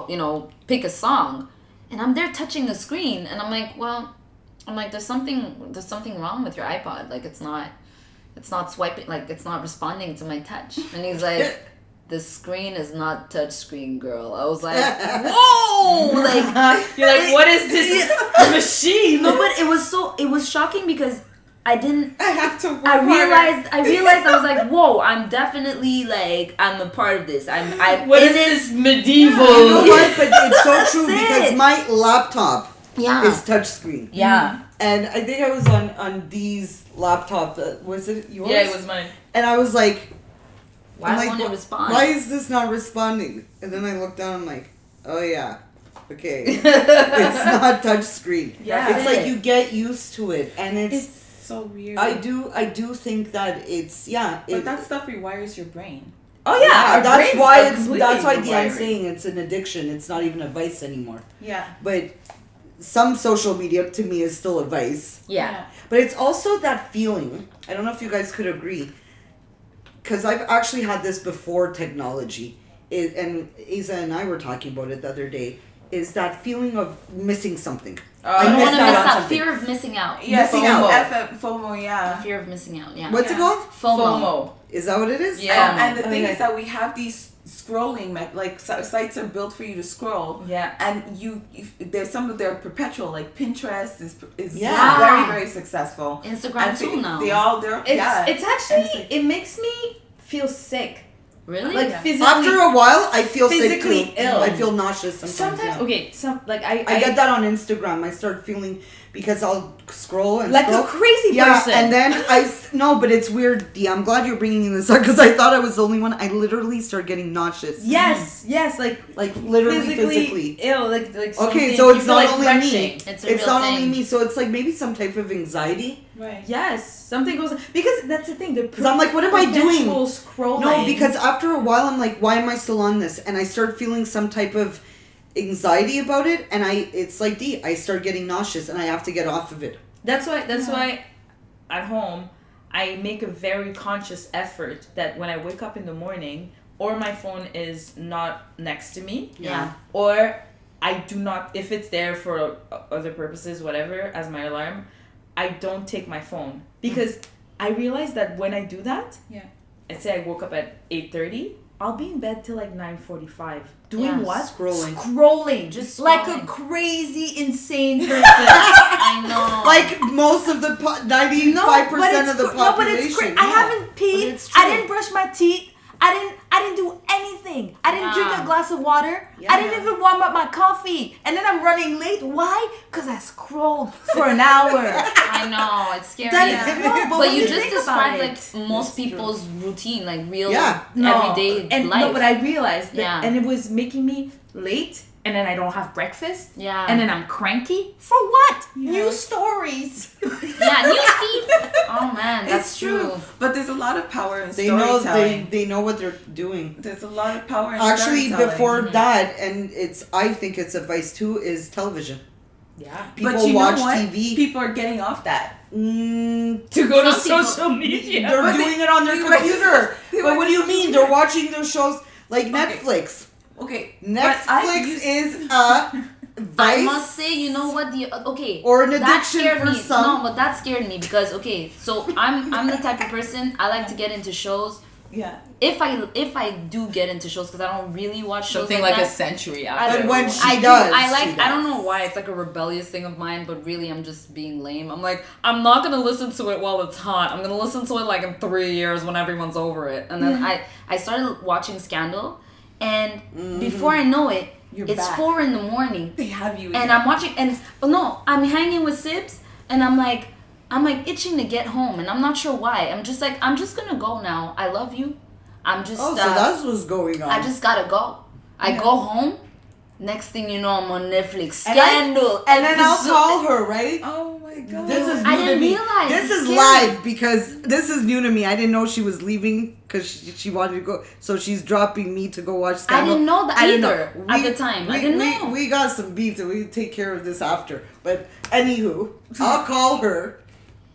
Speaker 2: pick a song, and I'm there touching the screen, and I'm like, well. I'm like, there's something wrong with your iPod. Like, it's not swiping, like, it's not responding to my touch. And he's like, the screen is not touch screen, girl. I was like, whoa! Like,
Speaker 4: You're like, what is this machine?
Speaker 2: no, but it was shocking because I
Speaker 1: have to work
Speaker 2: I realized
Speaker 1: harder.
Speaker 2: I was like, whoa, I'm definitely like, I'm a part of this. I'm
Speaker 4: What
Speaker 2: in
Speaker 4: is
Speaker 2: it.
Speaker 4: this medieval?
Speaker 3: You know what? But it's so true
Speaker 2: That's
Speaker 3: because
Speaker 2: it.
Speaker 3: my laptop
Speaker 2: Yeah.
Speaker 3: is touchscreen.
Speaker 2: Yeah.
Speaker 3: And I think I was on Dee's laptop. Was it yours?
Speaker 4: Yeah, it was mine.
Speaker 3: And I was like,
Speaker 2: Why
Speaker 3: I'm
Speaker 2: won't it respond?
Speaker 3: why is this not responding? And then I look down, I'm like, oh yeah, okay. It's not touch screen.
Speaker 1: Yeah.
Speaker 3: It's like you get used to it, and it's
Speaker 1: so weird.
Speaker 3: I do think that it's
Speaker 1: but that stuff rewires your brain.
Speaker 4: Oh yeah, our
Speaker 3: that's
Speaker 4: brains
Speaker 3: why
Speaker 4: are
Speaker 3: it's
Speaker 4: completely
Speaker 3: that's why
Speaker 4: rewiring.
Speaker 3: Deanne's saying it's an addiction. It's not even a vice anymore.
Speaker 1: Yeah.
Speaker 3: But some social media to me is still a vice.
Speaker 2: Yeah.
Speaker 3: But it's also that feeling. I don't know if you guys could agree, because I've actually had this before technology, and Isa and I were talking about it the other day. Is that feeling of missing something?
Speaker 2: I don't want to
Speaker 3: missed
Speaker 2: miss
Speaker 3: on
Speaker 2: out.
Speaker 3: something.
Speaker 2: Fear of missing out.
Speaker 1: Yeah,
Speaker 3: Missing
Speaker 1: FOMO.
Speaker 3: out.
Speaker 1: FOMO, yeah.
Speaker 2: Fear of missing out. Yeah.
Speaker 3: What's it called?
Speaker 2: FOMO.
Speaker 3: Is that what it is?
Speaker 2: Yeah.
Speaker 1: And the thing
Speaker 3: Okay.
Speaker 1: is that we have these scrolling, like sites are built for you to scroll.
Speaker 4: Yeah.
Speaker 1: And there's some of their perpetual, like Pinterest is
Speaker 3: Yeah.
Speaker 1: very, very successful.
Speaker 2: Instagram
Speaker 1: And
Speaker 2: too now.
Speaker 4: It's actually,
Speaker 1: And it's like-
Speaker 4: it makes me feel sick.
Speaker 2: Really?
Speaker 4: Like
Speaker 1: Yeah.
Speaker 4: physically.
Speaker 3: After a while, I feel
Speaker 4: physically
Speaker 3: sick too.
Speaker 4: ill.
Speaker 3: I feel nauseous sometimes.
Speaker 4: Sometimes,
Speaker 3: yeah.
Speaker 4: okay,
Speaker 3: I get that on Instagram. I start feeling because I'll scroll and
Speaker 4: like
Speaker 3: scroll.
Speaker 4: a crazy
Speaker 3: Yeah,
Speaker 4: person.
Speaker 3: and then no, but it's weird. Dee, I'm glad you're bringing this up because I thought I was the only one. I literally start getting nauseous.
Speaker 4: yes, like
Speaker 3: literally physically.
Speaker 4: ill, like
Speaker 3: Okay,
Speaker 4: something
Speaker 3: so
Speaker 4: you
Speaker 3: it's
Speaker 4: feel
Speaker 3: not
Speaker 4: like
Speaker 3: only
Speaker 4: wrenching.
Speaker 3: me.
Speaker 2: It's a real
Speaker 3: not
Speaker 2: thing.
Speaker 3: only me. So it's like maybe some type of anxiety.
Speaker 1: Right.
Speaker 4: Yes, something goes because that's the thing.
Speaker 3: Because I'm like, what am I doing?
Speaker 4: perpetual Scrolling.
Speaker 3: No, because after a while, I'm like, why am I still on this? And I start feeling some type of anxiety about it, and it's like I start getting nauseous, and I have to get off of it.
Speaker 4: that's why at home I make a very conscious effort that when I wake up in the morning, or my phone is not next to me,
Speaker 2: Yeah.
Speaker 4: or I do not, if it's there for other purposes, whatever, as my alarm, I don't take my phone because I realize that when I do that,
Speaker 1: Yeah.
Speaker 4: let's say I woke up at 8:30, I'll be in bed till like 9:45. Doing
Speaker 2: Yeah,
Speaker 4: what?
Speaker 3: scrolling.
Speaker 4: Scrolling.
Speaker 2: Just
Speaker 4: like a
Speaker 2: scrolling.
Speaker 4: crazy, insane person.
Speaker 2: I know.
Speaker 3: Like most of the 95% of the population.
Speaker 4: No, but it's crazy. I haven't
Speaker 3: But
Speaker 4: peed.
Speaker 3: it's true.
Speaker 4: I didn't brush my teeth. I didn't do anything. I didn't drink a glass of water.
Speaker 3: Yeah.
Speaker 4: I didn't even warm up my coffee. And then I'm running late. Why? Because I scrolled for an hour.
Speaker 2: I know. It's scary.
Speaker 4: No,
Speaker 2: But
Speaker 4: when
Speaker 2: you
Speaker 4: you
Speaker 2: just
Speaker 4: think about
Speaker 2: described
Speaker 4: it,
Speaker 2: like most people's routine, like real
Speaker 3: Yeah.
Speaker 2: everyday
Speaker 4: and
Speaker 2: life.
Speaker 4: no, but I realized that,
Speaker 2: Yeah.
Speaker 4: and it was making me late, and then I don't have breakfast,
Speaker 2: Yeah.
Speaker 4: and then I'm cranky for what?
Speaker 1: Yeah.
Speaker 4: New stories.
Speaker 2: Yeah, newsfeed. Oh man, that's
Speaker 1: It's true. But there's a lot of power in
Speaker 3: They know
Speaker 1: storytelling.
Speaker 3: they know what they're doing.
Speaker 1: There's a lot of power in
Speaker 3: Actually,
Speaker 1: storytelling.
Speaker 3: before that, and I think it's advice too, is television.
Speaker 4: Yeah.
Speaker 3: People
Speaker 1: but you
Speaker 3: watch
Speaker 1: know what?
Speaker 3: TV.
Speaker 1: People are getting off that.
Speaker 4: To go to
Speaker 2: Some people-
Speaker 4: social media.
Speaker 3: They're
Speaker 1: But
Speaker 3: doing it on their
Speaker 1: they went-
Speaker 3: computer.
Speaker 1: they
Speaker 3: But
Speaker 1: went
Speaker 3: what
Speaker 1: to
Speaker 3: do you
Speaker 1: social
Speaker 3: mean?
Speaker 1: media.
Speaker 3: They're watching their shows like Netflix.
Speaker 1: Okay. but
Speaker 3: Netflix is a
Speaker 2: I
Speaker 3: vice.
Speaker 2: must say, you know what?
Speaker 3: Or an
Speaker 2: that
Speaker 3: addiction
Speaker 2: scared
Speaker 3: for
Speaker 2: me.
Speaker 3: some.
Speaker 2: No, but that scared me because so I'm the type of person I like to get into shows.
Speaker 1: Yeah.
Speaker 2: If I do get into shows because I don't really watch shows
Speaker 4: Something
Speaker 2: like
Speaker 4: like a
Speaker 2: that.
Speaker 4: century
Speaker 2: I
Speaker 4: after.
Speaker 3: But when
Speaker 2: don't-
Speaker 3: she
Speaker 2: I do.
Speaker 3: does,
Speaker 2: I like.
Speaker 3: she
Speaker 2: I don't
Speaker 3: does.
Speaker 2: know why it's like a rebellious thing of mine, but really I'm just being lame. I'm like I'm not gonna listen to it while it's hot. I'm gonna listen to it like in 3 years when everyone's over it. And then I started watching Scandal, and before I know it,
Speaker 1: You're
Speaker 2: it's
Speaker 1: back.
Speaker 2: 4 a.m.
Speaker 1: They have you.
Speaker 2: and I'm watching I'm hanging with Sibs, and I'm like itching to get home, and I'm not sure why. I'm just gonna go now. I love you. I'm just
Speaker 3: Oh, so that's what's going on.
Speaker 2: I just gotta go. I
Speaker 1: Yeah.
Speaker 2: go home. Next thing you know, I'm on Netflix.
Speaker 3: And I-
Speaker 2: Scandal.
Speaker 3: and then I'll
Speaker 2: episode-
Speaker 3: call her, right?
Speaker 1: Oh my god.
Speaker 3: This is
Speaker 2: I
Speaker 3: new to
Speaker 2: didn't
Speaker 3: me.
Speaker 2: realize.
Speaker 3: This
Speaker 2: It's
Speaker 3: is
Speaker 2: scary.
Speaker 3: live because this is new to me. I didn't know she was leaving because she wanted to go. So she's dropping me to go watch
Speaker 2: I
Speaker 3: Scandal.
Speaker 2: didn't know that
Speaker 3: I didn't
Speaker 2: either
Speaker 3: know.
Speaker 2: at the time. I didn't know.
Speaker 3: We got some beef that we take care of this after. But anywho, I'll call her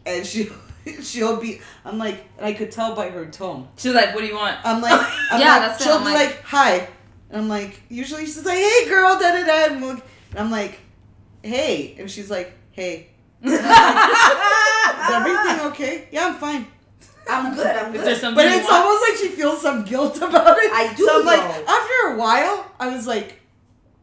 Speaker 3: and she'll be. I'm like, and I could tell by her tone.
Speaker 4: She's like, what do you want?
Speaker 3: I'm like,
Speaker 2: Yeah, that's it.
Speaker 3: she'll
Speaker 2: I'm
Speaker 3: be
Speaker 2: like-
Speaker 3: like, hi. And I'm like, usually she's like, hey girl, da da da. And I'm like, hey. And she's like, hey. And I'm like, is everything okay? Yeah, I'm fine.
Speaker 1: I'm good. I'm
Speaker 4: Is
Speaker 1: good.
Speaker 4: there something
Speaker 3: But
Speaker 4: you
Speaker 3: it's
Speaker 4: want?
Speaker 3: almost like she feels some guilt about it.
Speaker 1: I do,
Speaker 3: So I'm like,
Speaker 1: though.
Speaker 3: after a while, I was like,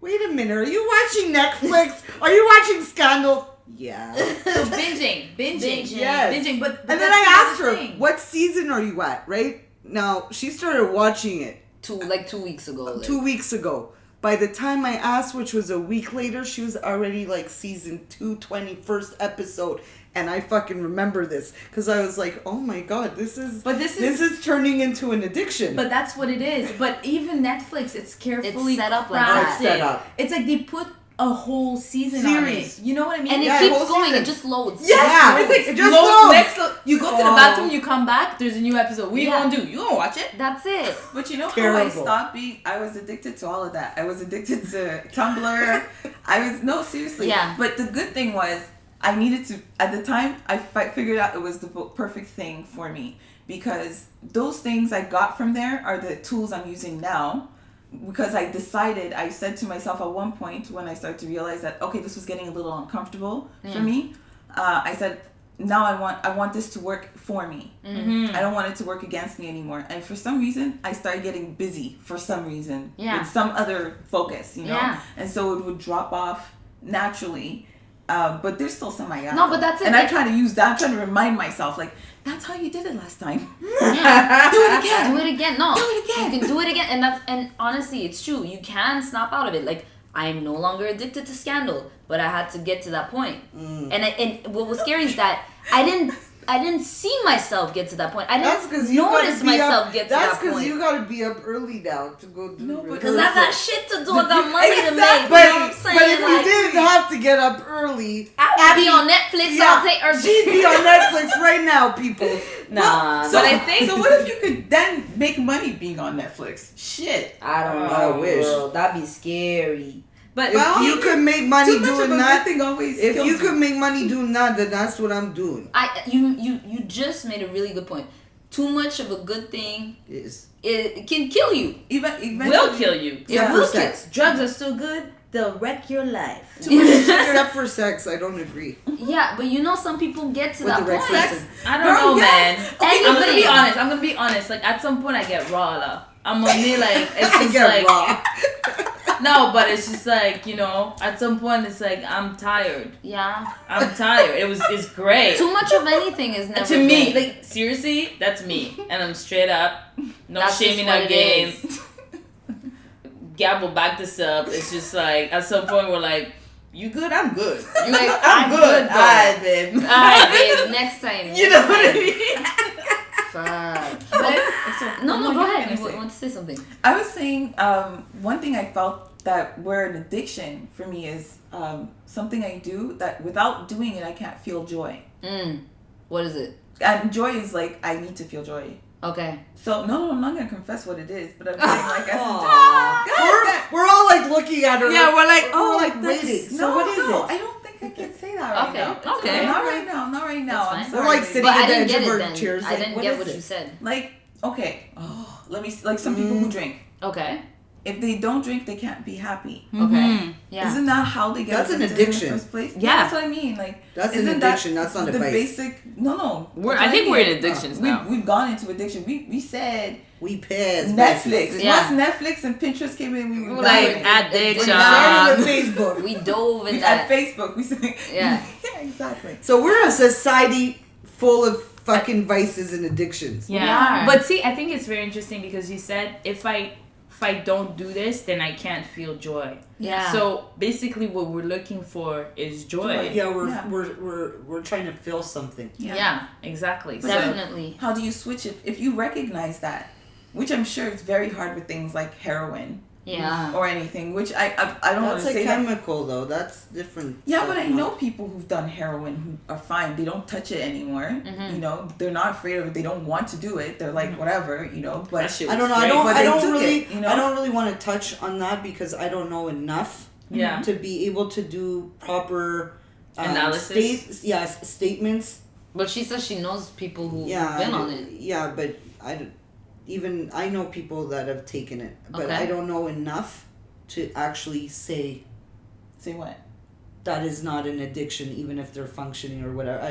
Speaker 3: wait a minute, are you watching Netflix? Are you watching Scandal? Yeah.
Speaker 4: So binging.
Speaker 3: Yes.
Speaker 4: Binging, but
Speaker 3: And then
Speaker 4: that's
Speaker 3: I
Speaker 4: the
Speaker 3: asked her,
Speaker 4: other thing.
Speaker 3: what season are you at, right? Now, she started watching it
Speaker 2: 2 weeks ago. Like.
Speaker 3: 2 weeks ago. By the time I asked, which was a week later, she was already like season 221st episode. And I fucking remember this because I was like, "Oh my god, this is turning into an addiction."
Speaker 4: But that's what it is. But even Netflix, it's carefully
Speaker 2: set up like that.
Speaker 3: Set up.
Speaker 4: It's like they put a whole season on it. You know what I mean?
Speaker 2: And it keeps going. It just loads.
Speaker 3: Yeah,
Speaker 4: it's like
Speaker 3: it just loads.
Speaker 4: You go to the bathroom, you come back, there's a new episode. What you gonna do? You gonna watch it?
Speaker 2: That's it.
Speaker 1: But you know how I stopped being? I was addicted to all of that. I was addicted to Tumblr. Seriously.
Speaker 2: Yeah.
Speaker 1: But the good thing was, I needed to, at the time, I figured out it was the perfect thing for me. Because those things I got from there are the tools I'm using now. Because I said to myself at one point when I started to realize that, okay, this was getting a little uncomfortable for me. I said, now I want this to work for me. I don't want it to work against me anymore. And for some reason, I started getting busy for some reason. With some other focus, you know? Yeah. And so it would drop off naturally. But there's still some I got.
Speaker 2: No, but that's it.
Speaker 1: And I try to use that. I'm trying to remind myself, like, that's how you did it last time. Yeah. Do it again.
Speaker 2: Do it again. No.
Speaker 1: Do it again.
Speaker 2: You can do it again. And honestly, it's true. You can snap out of it. Like, I'm no longer addicted to Scandal, but I had to get to that point. And what was scary is that I didn't see myself get to that point. I didn't notice myself get to that point.
Speaker 3: That's because you gotta be up early now to go do
Speaker 2: because I got shit to do. I got money to make.
Speaker 3: But,
Speaker 2: you know what I'm saying?
Speaker 3: But if you didn't have to get up early,
Speaker 2: I'd be on Netflix all day.
Speaker 3: She'd be on Netflix right now, people.
Speaker 2: Nah.
Speaker 1: So I think. So what if you could then make money being on Netflix? Shit.
Speaker 2: I don't know.
Speaker 3: I wish.
Speaker 2: Girl, that'd be scary.
Speaker 3: But if you could make money doing that,
Speaker 1: if
Speaker 3: you could make money doing that, then that's what I'm doing.
Speaker 2: You just made a really good point. Too much of a good thing it can kill you.
Speaker 4: Will kill you.
Speaker 3: Except for sex.
Speaker 4: Drugs are so good, they'll wreck your life.
Speaker 3: Except for sex, I don't agree.
Speaker 2: Yeah, but you know some people get to that point.
Speaker 4: I don't know, man. Okay, I'm gonna be honest. Like at some point, I get raw. I'm gonna be like, it's just like
Speaker 3: raw.
Speaker 4: No, but it's just like, you know, at some point it's like I'm tired.
Speaker 2: Yeah.
Speaker 4: I'm tired. It's great.
Speaker 2: Too much of anything is never
Speaker 4: to me,
Speaker 2: good.
Speaker 4: like seriously, that's me. And I'm straight up. No
Speaker 2: that's
Speaker 4: shaming, no games. Gabble back this up. It's just like at some point we're like, you good? I'm good. You're like, I'm good. Alright, babe.
Speaker 2: Alright, babe. Next time.
Speaker 4: You know what I mean?
Speaker 2: Fuck. No, go ahead. You want to say something?
Speaker 1: I was saying, one thing I felt that where an addiction for me is something I do that without doing it I can't feel joy.
Speaker 2: What is it?
Speaker 1: And joy is like I need to feel joy.
Speaker 2: Okay.
Speaker 1: So no, I'm not gonna confess what it is, but I'm saying like as
Speaker 3: we're all like looking at her.
Speaker 4: Yeah, we're like,
Speaker 3: we're like waiting. So what is it?
Speaker 1: I don't think I can say that right now.
Speaker 2: Okay.
Speaker 1: Not right now. Not right now. I'm sorry.
Speaker 3: We're like sitting
Speaker 2: but
Speaker 3: at
Speaker 2: I
Speaker 3: the
Speaker 2: didn't
Speaker 3: edge
Speaker 2: get
Speaker 3: of
Speaker 2: it
Speaker 3: our
Speaker 2: then.
Speaker 3: chairs.
Speaker 2: I didn't get what you said.
Speaker 1: Like, okay. Let me like some people who drink.
Speaker 2: Okay.
Speaker 1: If they don't drink, they can't be happy.
Speaker 2: Okay. Yeah.
Speaker 1: Isn't that how they get
Speaker 3: That's an
Speaker 1: in
Speaker 3: addiction.
Speaker 1: the first place?
Speaker 4: Yeah.
Speaker 1: That's what I mean. Like
Speaker 3: that's an addiction. That's not
Speaker 1: the
Speaker 3: advice.
Speaker 1: basic. No.
Speaker 4: I think we're in addictions now.
Speaker 1: We've gone into addiction. We said
Speaker 3: we pissed
Speaker 1: Netflix.
Speaker 2: Yeah.
Speaker 1: Once Netflix and Pinterest came in, we were
Speaker 4: like addiction.
Speaker 3: We started with Facebook.
Speaker 2: We dove in
Speaker 1: at
Speaker 2: that.
Speaker 1: Facebook. We said
Speaker 2: Yeah.
Speaker 1: Yeah, exactly.
Speaker 3: So we're a society full of fucking vices and addictions.
Speaker 4: Yeah. But see, I think it's very interesting because you said if I don't do this, then I can't feel joy.
Speaker 2: Yeah.
Speaker 4: So basically, what we're looking for is joy.
Speaker 3: Yeah, we're trying to feel something.
Speaker 4: Yeah, exactly.
Speaker 2: Definitely.
Speaker 1: So how do you switch it if you recognize that? Which I'm sure it's very hard with things like heroin.
Speaker 2: Yeah.
Speaker 1: Or anything, which I don't want to
Speaker 3: That's
Speaker 1: say
Speaker 3: a chemical though. That's different.
Speaker 1: Yeah, but I know people who've done heroin who are fine. They don't touch it anymore. You know, they're not afraid of it. They don't want to do it. They're like whatever, you know. But
Speaker 3: I don't know. I don't really want to touch on that because I don't know enough. To be able to do proper
Speaker 4: analysis.
Speaker 3: Statements.
Speaker 2: But she says she knows people who've been on it.
Speaker 3: Yeah, but I know people that have taken it, but I don't know enough to actually say
Speaker 1: what?
Speaker 3: That is not an addiction, even if they're functioning or whatever.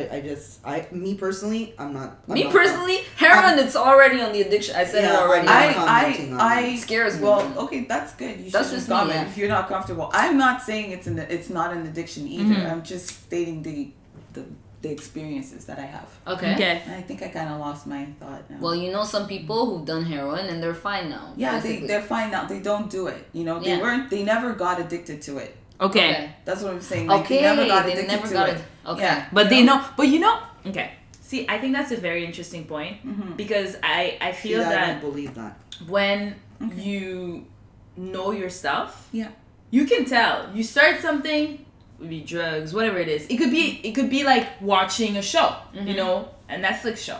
Speaker 3: Me personally, I'm not.
Speaker 2: Heroin, it's already on the addiction. I said it already.
Speaker 1: It
Speaker 2: scares me.
Speaker 1: Well, okay, that's good. You
Speaker 2: that's
Speaker 1: should
Speaker 2: just
Speaker 1: comment
Speaker 2: me,
Speaker 1: if you're not comfortable. I'm not saying it's not an addiction either. I'm just stating the the experiences that I have.
Speaker 2: Okay.
Speaker 1: And I think I kind of lost my thought now.
Speaker 2: Well, you know some people who've done heroin and they're fine now.
Speaker 1: Yeah, they're fine now. They don't do it. You know, they never got addicted to it.
Speaker 4: Okay.
Speaker 1: That's what I'm saying. Like,
Speaker 2: Okay.
Speaker 1: they never got addicted to it.
Speaker 2: Okay.
Speaker 1: Yeah.
Speaker 4: But they know. But you know. Okay. See, I think that's a very interesting point because I feel
Speaker 3: I
Speaker 4: that
Speaker 3: don't believe that.
Speaker 4: when you know yourself,
Speaker 1: Yeah.
Speaker 4: you can tell. You start something, would be drugs, whatever it is. It could be like watching a show, you know, a Netflix show.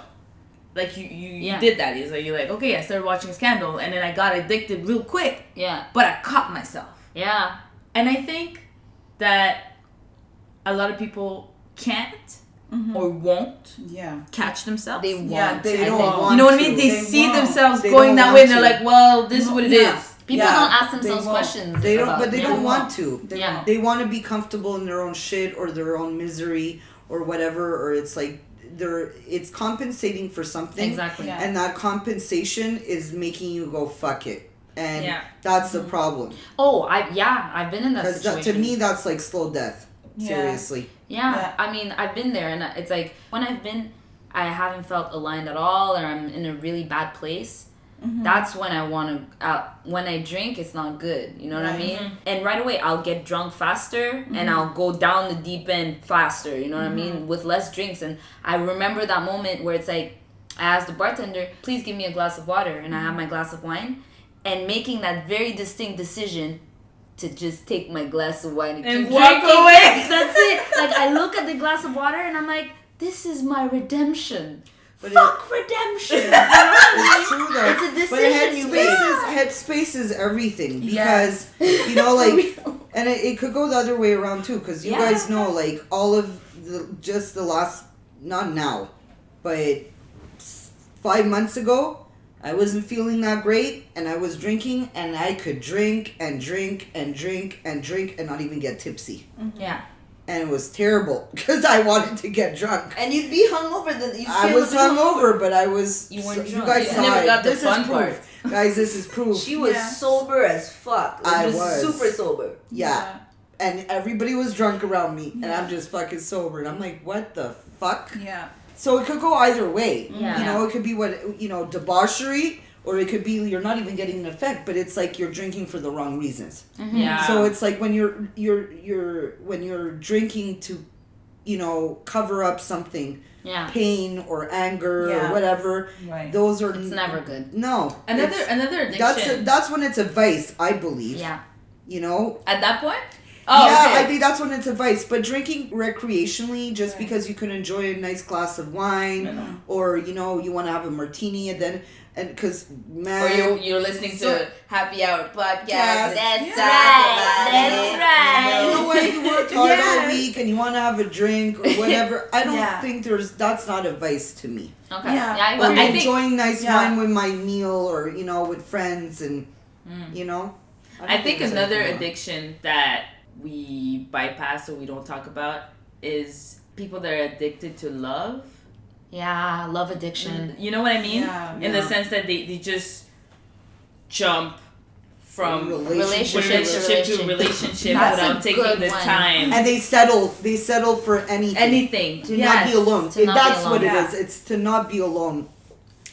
Speaker 4: Like you did that. It's like you're like, okay, I started watching Scandal, and then I got addicted real quick.
Speaker 2: Yeah.
Speaker 4: But I caught myself.
Speaker 2: Yeah.
Speaker 4: And I think that a lot of people can't or won't catch themselves.
Speaker 2: They want.
Speaker 1: Yeah, they
Speaker 2: I
Speaker 1: don't
Speaker 2: think.
Speaker 1: want
Speaker 4: You know what I
Speaker 1: to.
Speaker 4: mean? They
Speaker 1: They
Speaker 4: see
Speaker 1: won't.
Speaker 4: themselves
Speaker 3: They
Speaker 4: going
Speaker 3: don't
Speaker 4: that
Speaker 3: want
Speaker 4: way, and they're
Speaker 3: to.
Speaker 4: like, well, this is what it is.
Speaker 2: People don't ask themselves
Speaker 1: they won't.
Speaker 2: questions.
Speaker 3: They don't,
Speaker 2: about,
Speaker 3: but they don't want to.
Speaker 1: They
Speaker 2: Yeah.
Speaker 1: won't.
Speaker 3: They want to be comfortable in their own shit or their own misery or whatever, or it's like it's compensating for something.
Speaker 2: Exactly.
Speaker 1: Yeah.
Speaker 3: And that compensation is making you go fuck it. And
Speaker 4: Yeah.
Speaker 3: that's the problem.
Speaker 2: Oh, I've been in that
Speaker 3: Because
Speaker 2: situation.
Speaker 3: to me, that's like slow death.
Speaker 1: Yeah.
Speaker 3: Seriously.
Speaker 2: Yeah, I mean, I've been there, and it's like when I haven't felt aligned at all, or I'm in a really bad place. That's when I want to. When I drink, it's not good. You know what I mean? And right away, I'll get drunk faster, and I'll go down the deep end faster. You know what I mean? With less drinks, and I remember that moment where it's like, I asked the bartender, "Please give me a glass of water," and I have my glass of wine, and making that very distinct decision to just take my glass of wine and keep
Speaker 4: walk
Speaker 2: drinking.
Speaker 4: away.
Speaker 2: That's it. Like, I look at the glass of water and I'm like, this is my redemption.
Speaker 3: But
Speaker 2: Fuck redemption.
Speaker 3: It's true though.
Speaker 2: It's a decision you make.
Speaker 3: Headspace is everything because you know, like, and it could go the other way around too. Because you guys know, like, all of the last, not now, but 5 months ago, I wasn't feeling that great, and I was drinking, and I could drink and drink and drink and drink and not even get tipsy.
Speaker 2: Yeah.
Speaker 3: And it was terrible because I wanted to get drunk.
Speaker 2: And you'd be hungover.
Speaker 3: I was hungover, but I was.
Speaker 2: You weren't
Speaker 3: You
Speaker 2: drunk.
Speaker 3: guys
Speaker 2: You
Speaker 3: saw
Speaker 4: never
Speaker 3: it.
Speaker 4: got the
Speaker 3: This
Speaker 4: fun
Speaker 3: is proof, guys. This is proof.
Speaker 5: She was sober as fuck. Like,
Speaker 3: I
Speaker 5: just
Speaker 3: was
Speaker 5: super sober.
Speaker 3: Yeah. And everybody was drunk around me, and I'm just fucking sober, and I'm like, what the fuck?
Speaker 1: Yeah.
Speaker 3: So it could go either way.
Speaker 2: Yeah.
Speaker 3: You know, it could be debauchery, or it could be you're not even getting an effect, but it's like you're drinking for the wrong reasons.
Speaker 4: Yeah.
Speaker 3: So it's like when you're when you're drinking to, cover up something, pain or anger or whatever.
Speaker 1: Right.
Speaker 3: Those are
Speaker 2: It's never good.
Speaker 3: No.
Speaker 4: Another addiction.
Speaker 3: That's when it's a vice, I believe.
Speaker 2: Yeah.
Speaker 3: You know.
Speaker 4: At that point. Oh,
Speaker 3: yeah,
Speaker 4: okay.
Speaker 3: I think that's when it's a vice. But drinking recreationally, just because you can enjoy a nice glass of wine, or you want to have a martini, and because
Speaker 4: Or you're listening to Happy Hour podcast.
Speaker 3: Yes.
Speaker 2: That's
Speaker 3: And
Speaker 2: right.
Speaker 3: you know what? You worked hard all week, and you want to have a drink or whatever. I don't think that's not a vice to me.
Speaker 2: Okay.
Speaker 1: Yeah.
Speaker 2: Yeah, I
Speaker 3: Or
Speaker 2: agree.
Speaker 3: enjoying nice wine with my meal, or with friends, and
Speaker 4: I think
Speaker 3: there's
Speaker 4: another
Speaker 3: anything wrong.
Speaker 4: addiction that we bypass or we don't talk about is people that are addicted to love.
Speaker 2: Yeah, love addiction.
Speaker 4: You know what I mean?
Speaker 1: Yeah.
Speaker 4: In the sense that they just jump from
Speaker 2: Relationship
Speaker 4: to relationship
Speaker 2: That's a
Speaker 4: without taking
Speaker 2: good
Speaker 4: the
Speaker 2: one.
Speaker 4: time.
Speaker 3: And they settle for anything. To not be alone.
Speaker 2: To not be
Speaker 3: That's
Speaker 2: alone.
Speaker 3: what it
Speaker 1: Yeah.
Speaker 3: is. It's to not be alone.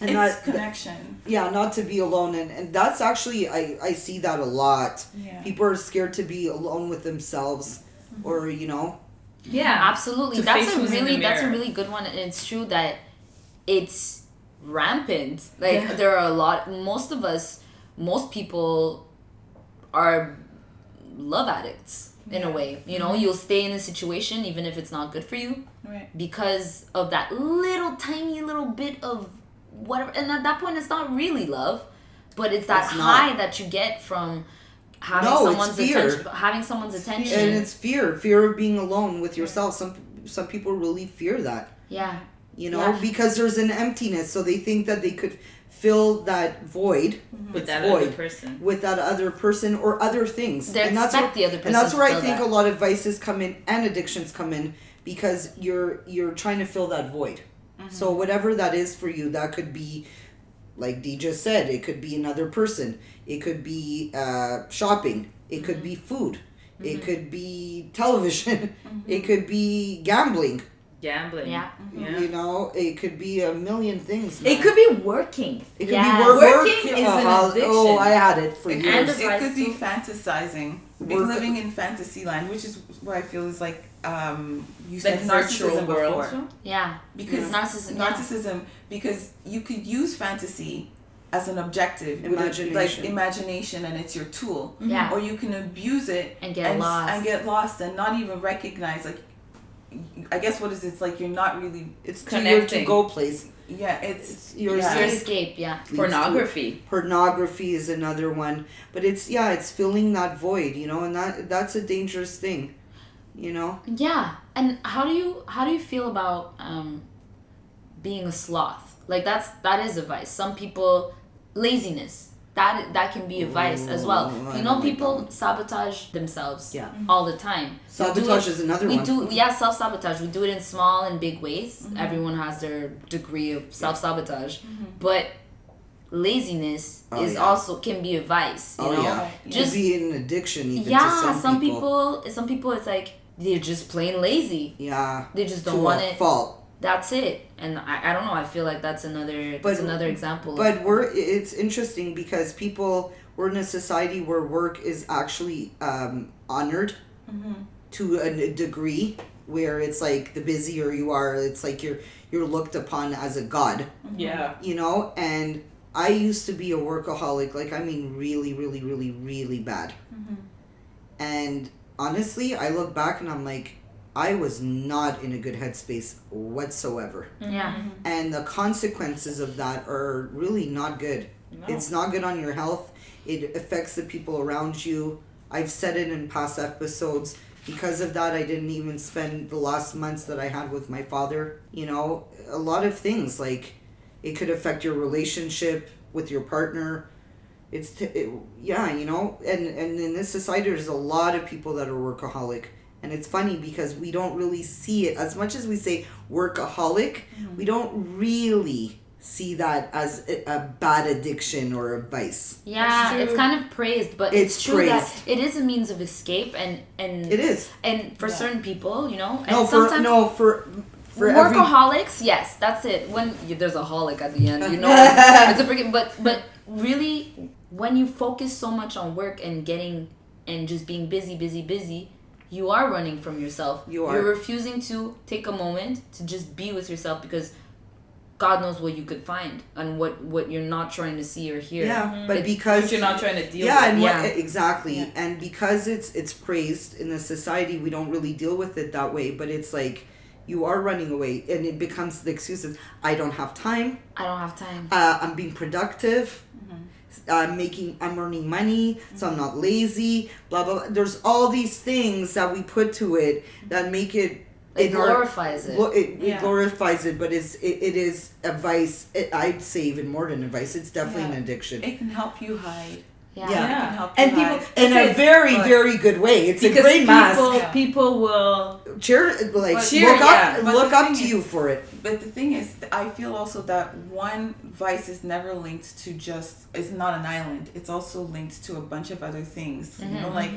Speaker 3: And
Speaker 1: It's
Speaker 3: not,
Speaker 1: connection.
Speaker 3: not to be alone. And that's actually, I see that a lot.
Speaker 1: Yeah.
Speaker 3: People are scared to be alone with themselves, or,
Speaker 4: Yeah,
Speaker 2: Absolutely.
Speaker 4: To
Speaker 2: That's
Speaker 4: face
Speaker 2: a
Speaker 4: who's in the
Speaker 2: really
Speaker 4: mirror.
Speaker 2: good one, and it's true that it's rampant. Like there are most people are love addicts in a way. You'll stay in a situation even if it's not good for you.
Speaker 1: Right.
Speaker 2: Because of that tiny little bit of whatever, and at that point it's not really love, but it's that
Speaker 3: It's not.
Speaker 2: high that you get from having
Speaker 3: No, it's
Speaker 2: someone's
Speaker 3: fear.
Speaker 2: attention.
Speaker 3: and it's fear of being alone with yourself. Some people really fear that,
Speaker 2: Yeah.
Speaker 3: because there's an emptiness, so they think that they could fill that void
Speaker 4: with
Speaker 3: It's
Speaker 4: that
Speaker 3: void.
Speaker 4: other person.
Speaker 3: with that other person or other things.
Speaker 2: They
Speaker 3: that's
Speaker 2: expect the other person
Speaker 3: and that's
Speaker 2: to
Speaker 3: where I
Speaker 2: fill
Speaker 3: think
Speaker 2: that.
Speaker 3: a lot of vices come in and addictions come in, because you're trying to fill that void. So whatever that is for you, that could be, like Dee just said, it could be another person. It could be shopping. It could be food. It could be television. It could be gambling.
Speaker 4: Gambling.
Speaker 2: Yeah.
Speaker 3: You know, it could be a million things.
Speaker 4: It
Speaker 3: man.
Speaker 4: could be working.
Speaker 3: It could
Speaker 2: Yes.
Speaker 3: be
Speaker 4: Working is an
Speaker 3: Oh,
Speaker 4: addiction.
Speaker 3: I had it for
Speaker 4: And
Speaker 3: years.
Speaker 4: the-
Speaker 1: It could be
Speaker 4: too.
Speaker 1: fantasizing,
Speaker 3: Work-
Speaker 1: living in fantasy land, which is what I feel is like you
Speaker 4: Like
Speaker 1: said
Speaker 4: virtual
Speaker 1: narcissism
Speaker 4: world.
Speaker 1: before.
Speaker 2: Yeah.
Speaker 1: Because narcissism, because you could use fantasy as an objective,
Speaker 3: Imagination.
Speaker 1: imagination, and it's your tool.
Speaker 2: Yeah.
Speaker 1: Or you can abuse it
Speaker 2: And get lost.
Speaker 1: and not even recognize, like, I guess what is it? It's like you're not really.
Speaker 3: It's your
Speaker 4: Connecting.
Speaker 3: to-go place.
Speaker 1: Yeah, it's
Speaker 3: your
Speaker 2: Your
Speaker 1: yeah.
Speaker 2: escape, yeah.
Speaker 4: Pornography.
Speaker 3: Pornography is another one, but it's filling that void, you know, and that's a dangerous thing, you know.
Speaker 2: Yeah. And how do you feel about being a sloth? Like that is a vice. Some people, laziness. That can be a vice as well.
Speaker 3: I
Speaker 2: You
Speaker 3: don't
Speaker 2: know,
Speaker 3: like
Speaker 2: people
Speaker 3: that one.
Speaker 2: sabotage themselves
Speaker 3: Yeah.
Speaker 2: all the time.
Speaker 3: Sabotage is another one.
Speaker 2: Self-sabotage. We do it in small and big ways. Everyone has their degree of self-sabotage. But laziness also can be a vice, you know?
Speaker 3: Yeah.
Speaker 2: Just
Speaker 3: be an addiction even to
Speaker 2: yeah,
Speaker 3: some people.
Speaker 2: some people it's like they're just plain lazy.
Speaker 3: Yeah.
Speaker 2: They just
Speaker 3: To
Speaker 2: don't want
Speaker 3: a
Speaker 2: it.
Speaker 3: fault.
Speaker 2: That's it. And I don't know, I feel like that's another example.
Speaker 3: But it's interesting because we're in a society where work is actually honored to a degree where it's like the busier you are, it's like you're looked upon as a god.
Speaker 4: Yeah.
Speaker 3: You know, and I used to be a workaholic, like I mean really, really, really, really bad. And honestly, I look back and I'm like, I was not in a good headspace whatsoever.
Speaker 2: yeah.
Speaker 3: And the consequences of that are really not good.
Speaker 4: No.
Speaker 3: It's not good on your health. It affects the people around you. I've said it in past episodes. Because of that, I didn't even spend the last months that I had with my father. You know, a lot of things, like it could affect your relationship with your partner. You know, and in this society, there's a lot of people that are workaholic. And it's funny because we don't really see it. As much as we say workaholic, we don't really see that as a bad addiction or a vice.
Speaker 2: Yeah,
Speaker 4: It's
Speaker 2: it's
Speaker 4: true.
Speaker 2: kind of praised, but
Speaker 3: It's
Speaker 2: it's true that
Speaker 3: praised.
Speaker 2: it is a means of escape and
Speaker 3: It is.
Speaker 2: and for certain people, you know, and
Speaker 3: No,
Speaker 2: sometimes
Speaker 3: for every...
Speaker 2: workaholics, yes, that's it. When there's a holic at the end, you know, it's a freaking. But really, when you focus so much on work and getting and just being busy, you are running from yourself. You're refusing to take a moment to just be with yourself because God knows what you could find and what you're not trying to see or hear.
Speaker 3: Yeah, but because
Speaker 4: you're not trying to deal
Speaker 3: yeah,
Speaker 4: with.
Speaker 3: and exactly, and because it's praised in the society, we don't really deal with it that way. But it's like you are running away, and it becomes the excuses. I don't have time.
Speaker 2: I don't have time.
Speaker 3: I'm being productive. I'm earning money, so I'm not lazy. Blah blah. Blah. There's all these things that we put to it that make it.
Speaker 2: It glorifies it.
Speaker 3: It glorifies it, but it is a vice. I'd say even more than a vice. It's definitely an addiction.
Speaker 1: It can help you hide.
Speaker 2: Yeah.
Speaker 3: Yeah.
Speaker 1: It can help you
Speaker 4: And people
Speaker 1: hide.
Speaker 3: In a very, very good way. It's a
Speaker 4: because
Speaker 3: great mask.
Speaker 4: people will
Speaker 3: Look up to you for it.
Speaker 1: But the thing is, I feel also that one vice is never linked to it's not an island. It's also linked to a bunch of other things. You know, like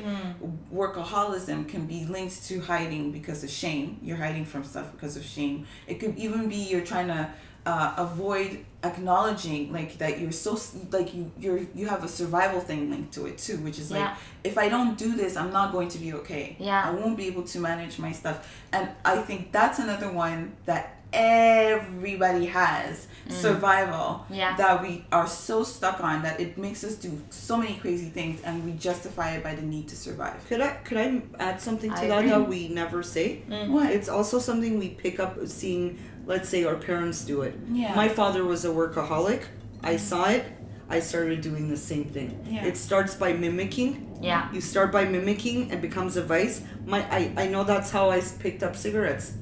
Speaker 1: workaholism can be linked to hiding because of shame. You're hiding from stuff because of shame. It could even be you're trying to avoid acknowledging like that you're so like you have a survival thing linked to it too, which is like if I don't do this, I'm not going to be okay. I won't be able to manage my stuff. And I think that's another one that everybody has, survival, that we are so stuck on that it makes us do so many crazy things and we justify it by the need to survive.
Speaker 3: Could I add something to
Speaker 2: I
Speaker 3: that
Speaker 2: agree.
Speaker 3: that we never say?
Speaker 1: What?
Speaker 3: It's also something we pick up seeing, let's say our parents do it.
Speaker 1: Yeah.
Speaker 3: My father was a workaholic. I saw it. I started doing the same thing.
Speaker 1: Yeah.
Speaker 3: It starts by mimicking.
Speaker 2: Yeah.
Speaker 3: You start by mimicking and becomes a vice. I know that's how I picked up cigarettes.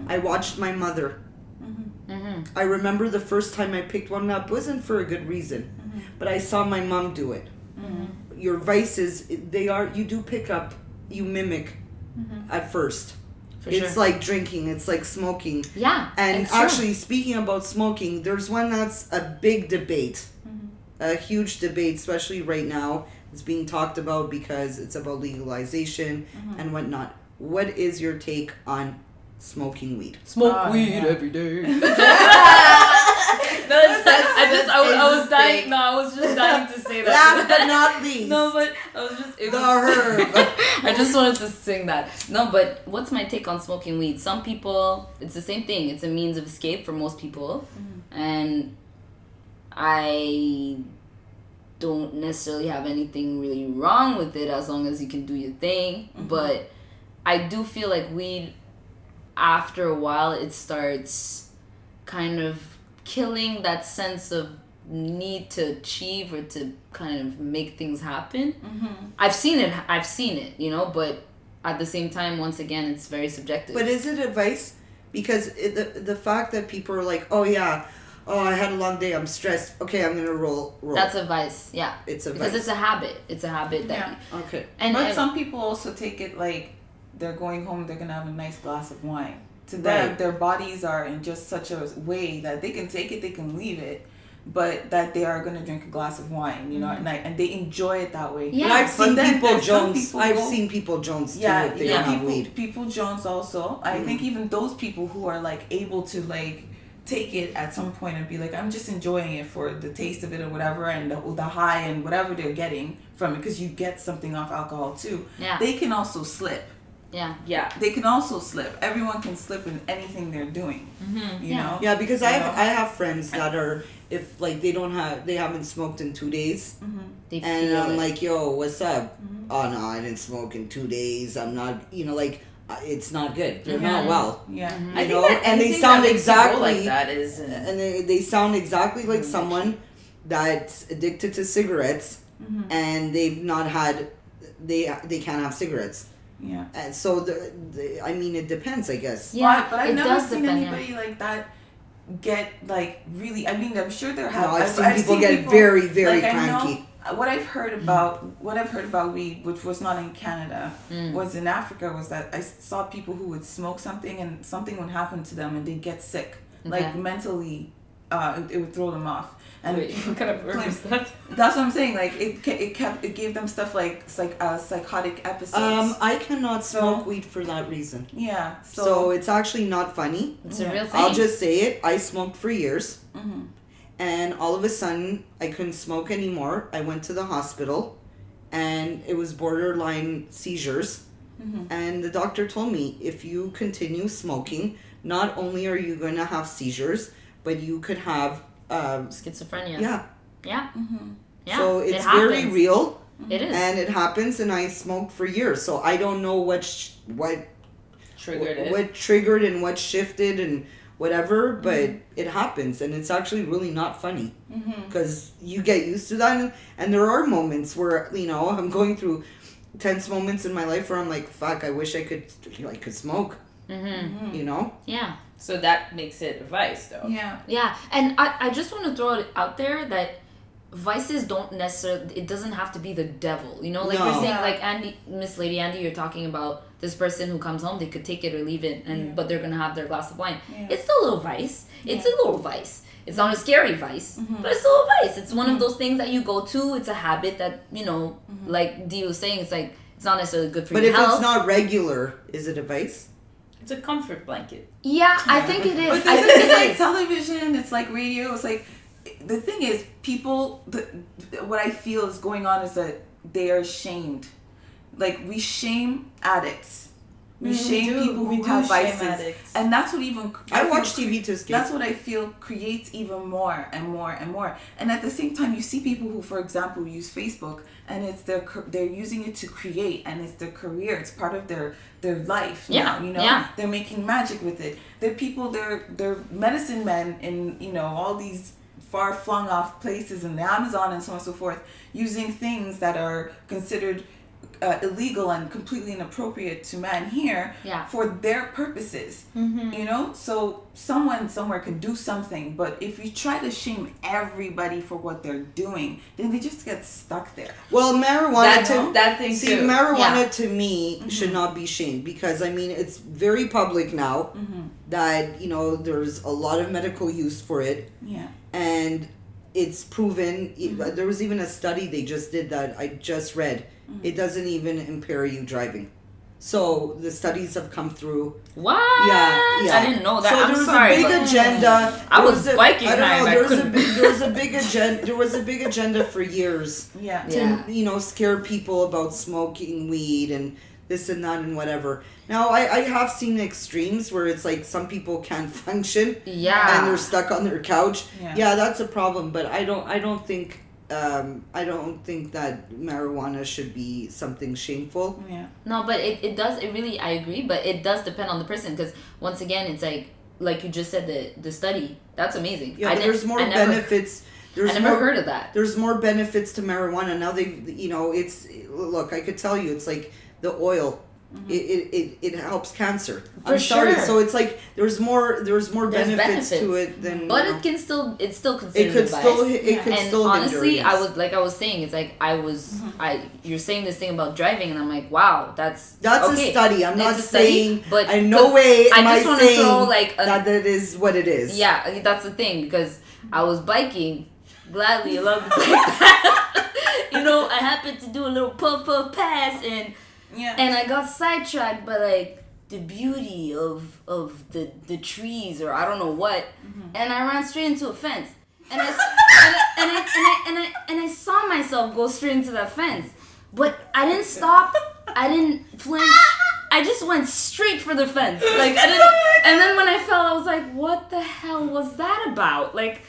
Speaker 3: I watched my mother. I remember the first time I picked one up wasn't for a good reason, but I saw my mom do it. Your vices, you do pick up, you mimic at first. It's like drinking, it's like smoking.
Speaker 2: Yeah.
Speaker 3: And
Speaker 2: it's true.
Speaker 3: actually, speaking about smoking, there's one that's a big debate, a huge debate, especially right now. It's being talked about because it's about legalization and whatnot. What is your take on smoking weed.
Speaker 2: Smoke weed
Speaker 1: yeah.
Speaker 2: every day.
Speaker 4: No, I was just dying to say that.
Speaker 3: Last but not least.
Speaker 2: No, but I was just...
Speaker 3: the herb.
Speaker 2: I just wanted to sing that. No, but what's my take on smoking weed? Some people, it's the same thing. It's a means of escape for most people. Mm-hmm. And I don't necessarily have anything really wrong with it as long as you can do your thing. Mm-hmm. But I do feel like weed, after a while, it starts kind of killing that sense of need to achieve or to kind of make things happen. Mm-hmm. I've seen it, you know, but at the same time, once again, it's very subjective.
Speaker 3: But is it advice? Because the fact that people are like, oh yeah, oh I had a long day, I'm stressed, okay, I'm gonna roll.
Speaker 2: That's advice, yeah.
Speaker 3: It's a
Speaker 2: because it's a habit. It's a habit that.
Speaker 1: Yeah.
Speaker 3: Okay.
Speaker 1: But some people also take it like they're going home, they're gonna have a nice glass of wine. To them, their bodies are in just such a way that they can take it, they can leave it, but that they are going to drink a glass of wine, you know, at night, and they enjoy it that way.
Speaker 2: Yeah,
Speaker 3: but I've seen people Jones.
Speaker 1: I've
Speaker 3: seen people Jones too.
Speaker 1: Yeah,
Speaker 3: if they don't have weed.
Speaker 1: People Jones also. I think even those people who are like able to like take it at some point and be like, I'm just enjoying it for the taste of it or whatever, and the high and whatever they're getting from it, because you get something off alcohol too.
Speaker 2: Yeah.
Speaker 1: They can also slip.
Speaker 2: Yeah.
Speaker 1: They can also slip. Everyone can slip in anything they're doing. Mm-hmm. You know?
Speaker 3: Yeah, because I have friends that are, if like they haven't smoked in 2 days, and I'm like, yo, what's up? Oh no, I didn't smoke in 2 days. I'm not, you know, like it's not good. They're not well.
Speaker 1: Yeah.
Speaker 3: You know, and they sound exactly
Speaker 4: like that is,
Speaker 3: and they sound exactly like someone that's addicted to cigarettes, and they've not had, they can't have cigarettes.
Speaker 1: Yeah.
Speaker 3: And so I mean, it depends, I guess.
Speaker 1: Yeah, but I've never seen anybody like that get like really. I mean, I'm sure there have.
Speaker 3: No, I've seen people get very, very
Speaker 1: like,
Speaker 3: cranky.
Speaker 1: What I've heard about weed, which was not in Canada, was in Africa, was that I saw people who would smoke something and something would happen to them and they'd get sick, like mentally, it would throw them off. And
Speaker 4: wait, what kind of herb is that?
Speaker 1: That's what I'm saying. Like it gave them stuff like psychotic episodes.
Speaker 3: I cannot smoke weed for that reason.
Speaker 1: Yeah.
Speaker 3: So it's actually not funny.
Speaker 2: It's a real thing.
Speaker 3: I'll just say it. I smoked for years, and all of a sudden I couldn't smoke anymore. I went to the hospital, and it was borderline seizures. And the doctor told me, if you continue smoking, not only are you going to have seizures, but you could have
Speaker 2: schizophrenia.
Speaker 3: Yeah.
Speaker 2: Yeah. Yeah.
Speaker 3: So it's very real.
Speaker 2: It is.
Speaker 3: And it happens, and I smoked for years. So I don't know what
Speaker 4: triggered it.
Speaker 3: What triggered and what shifted and whatever, but it happens, and it's actually really not funny because you get used to that, and there are moments where, you know, I'm going through tense moments in my life where I'm like, fuck, I wish I could smoke. You know?
Speaker 2: Yeah.
Speaker 4: So that makes it a vice, though.
Speaker 1: Yeah.
Speaker 2: Yeah, and I just want to throw it out there that vices don't necessarily, it doesn't have to be the devil, you know, like you're saying, like Miss Lady Andy, you're talking about this person who comes home, they could take it or leave it, and but they're gonna have their glass of wine. It's still a little vice. It's a little vice. It's not a scary vice, but it's still a vice. It's one of those things that you go to. It's a habit that, you know, like Dee was saying, it's like, it's not necessarily good for your health.
Speaker 3: But if it's not regular, is it a vice?
Speaker 4: It's a comfort blanket.
Speaker 2: Yeah, I think it is.
Speaker 1: But it's like television, it's like radio, it's like, the thing is, people, what I feel is going on is that they are shamed. Like, we shame addicts. We shame people who have vices. And that's what even...
Speaker 3: I watch TV to escape.
Speaker 1: That's what I feel creates even more and more and more. And at the same time, you see people who, for example, use Facebook, and it's they're using it to create, and it's their career. It's part of their life now, you know?
Speaker 2: Yeah.
Speaker 1: They're making magic with it. They're people, they're medicine men in, you know, all these far flung off places in the Amazon and so on and so forth, using things that are considered illegal and completely inappropriate to man here for their purposes. You know, so someone somewhere can do something, but if you try to shame everybody for what they're doing, then they just get stuck there.
Speaker 3: Well, marijuana
Speaker 4: marijuana
Speaker 3: to me should not be shamed, because I mean, it's very public now that, you know, there's a lot of medical use for it. And it's proven. There was even a study they just did that I just read. It doesn't even impair you driving. So the studies have come through.
Speaker 2: What?
Speaker 3: Yeah.
Speaker 2: I didn't know that.
Speaker 3: So
Speaker 2: I'm
Speaker 3: there was
Speaker 2: sorry,
Speaker 3: a big
Speaker 2: but
Speaker 3: agenda.
Speaker 2: I
Speaker 3: There
Speaker 2: was
Speaker 3: a-
Speaker 2: biking
Speaker 3: I don't
Speaker 2: high,
Speaker 3: know.
Speaker 2: I
Speaker 3: There was a
Speaker 2: couldn't-
Speaker 3: big. There was a big agenda. There was a big agenda for years
Speaker 1: Yeah.
Speaker 3: to scare people about smoking weed and this and that and whatever. Now I have seen extremes where it's like some people can't function
Speaker 2: Yeah.
Speaker 3: and they're stuck on their couch.
Speaker 1: Yeah.
Speaker 3: Yeah, that's a problem. But I don't think that marijuana should be something shameful.
Speaker 1: Yeah.
Speaker 2: No, but it does. It really, I agree, but it does depend on the person because once again, it's like you just said, the study. That's amazing.
Speaker 3: Yeah, there's more benefits. There's
Speaker 2: I never
Speaker 3: more,
Speaker 2: heard of that.
Speaker 3: There's more benefits to marijuana now. Look, I could tell you, it's like the oil. It helps cancer. I'm sorry.
Speaker 2: sure.
Speaker 3: So it's like there's more benefits to it than.
Speaker 2: But it's still considered
Speaker 3: It could
Speaker 2: advice.
Speaker 3: still. It could
Speaker 2: And
Speaker 3: still.
Speaker 2: honestly,
Speaker 3: hinder
Speaker 2: I was saying, it's like you're saying this thing about driving, and I'm like, wow, that's okay.
Speaker 3: a study. I'm
Speaker 2: It's
Speaker 3: not
Speaker 2: a study,
Speaker 3: saying.
Speaker 2: but
Speaker 3: in no way am I
Speaker 2: just want to
Speaker 3: saying
Speaker 2: throw like
Speaker 3: that is what it is.
Speaker 2: Yeah, that's the thing because I was biking, gladly along the bike path. I happened to do a little puff pass and I got sidetracked by like the beauty of the trees or I don't know what, and I ran straight into a fence. And I saw myself go straight into that fence, but I didn't stop. I didn't flinch. I just went straight for the fence. Like I didn't. And then when I fell, I was like, "What the hell was that about?" Like,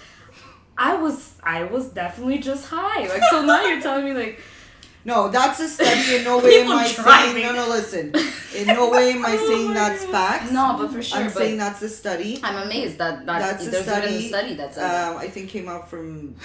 Speaker 2: I was definitely just high. Like, so now you're telling me like.
Speaker 3: No, that's a study. In no way am I
Speaker 2: driving.
Speaker 3: saying. No, listen. In no way am I saying that's facts.
Speaker 2: No, but for sure.
Speaker 3: I'm saying that's a study.
Speaker 2: I'm amazed that
Speaker 3: That's
Speaker 2: there's
Speaker 3: a study.
Speaker 2: even a study that's out there.
Speaker 3: I think came out from.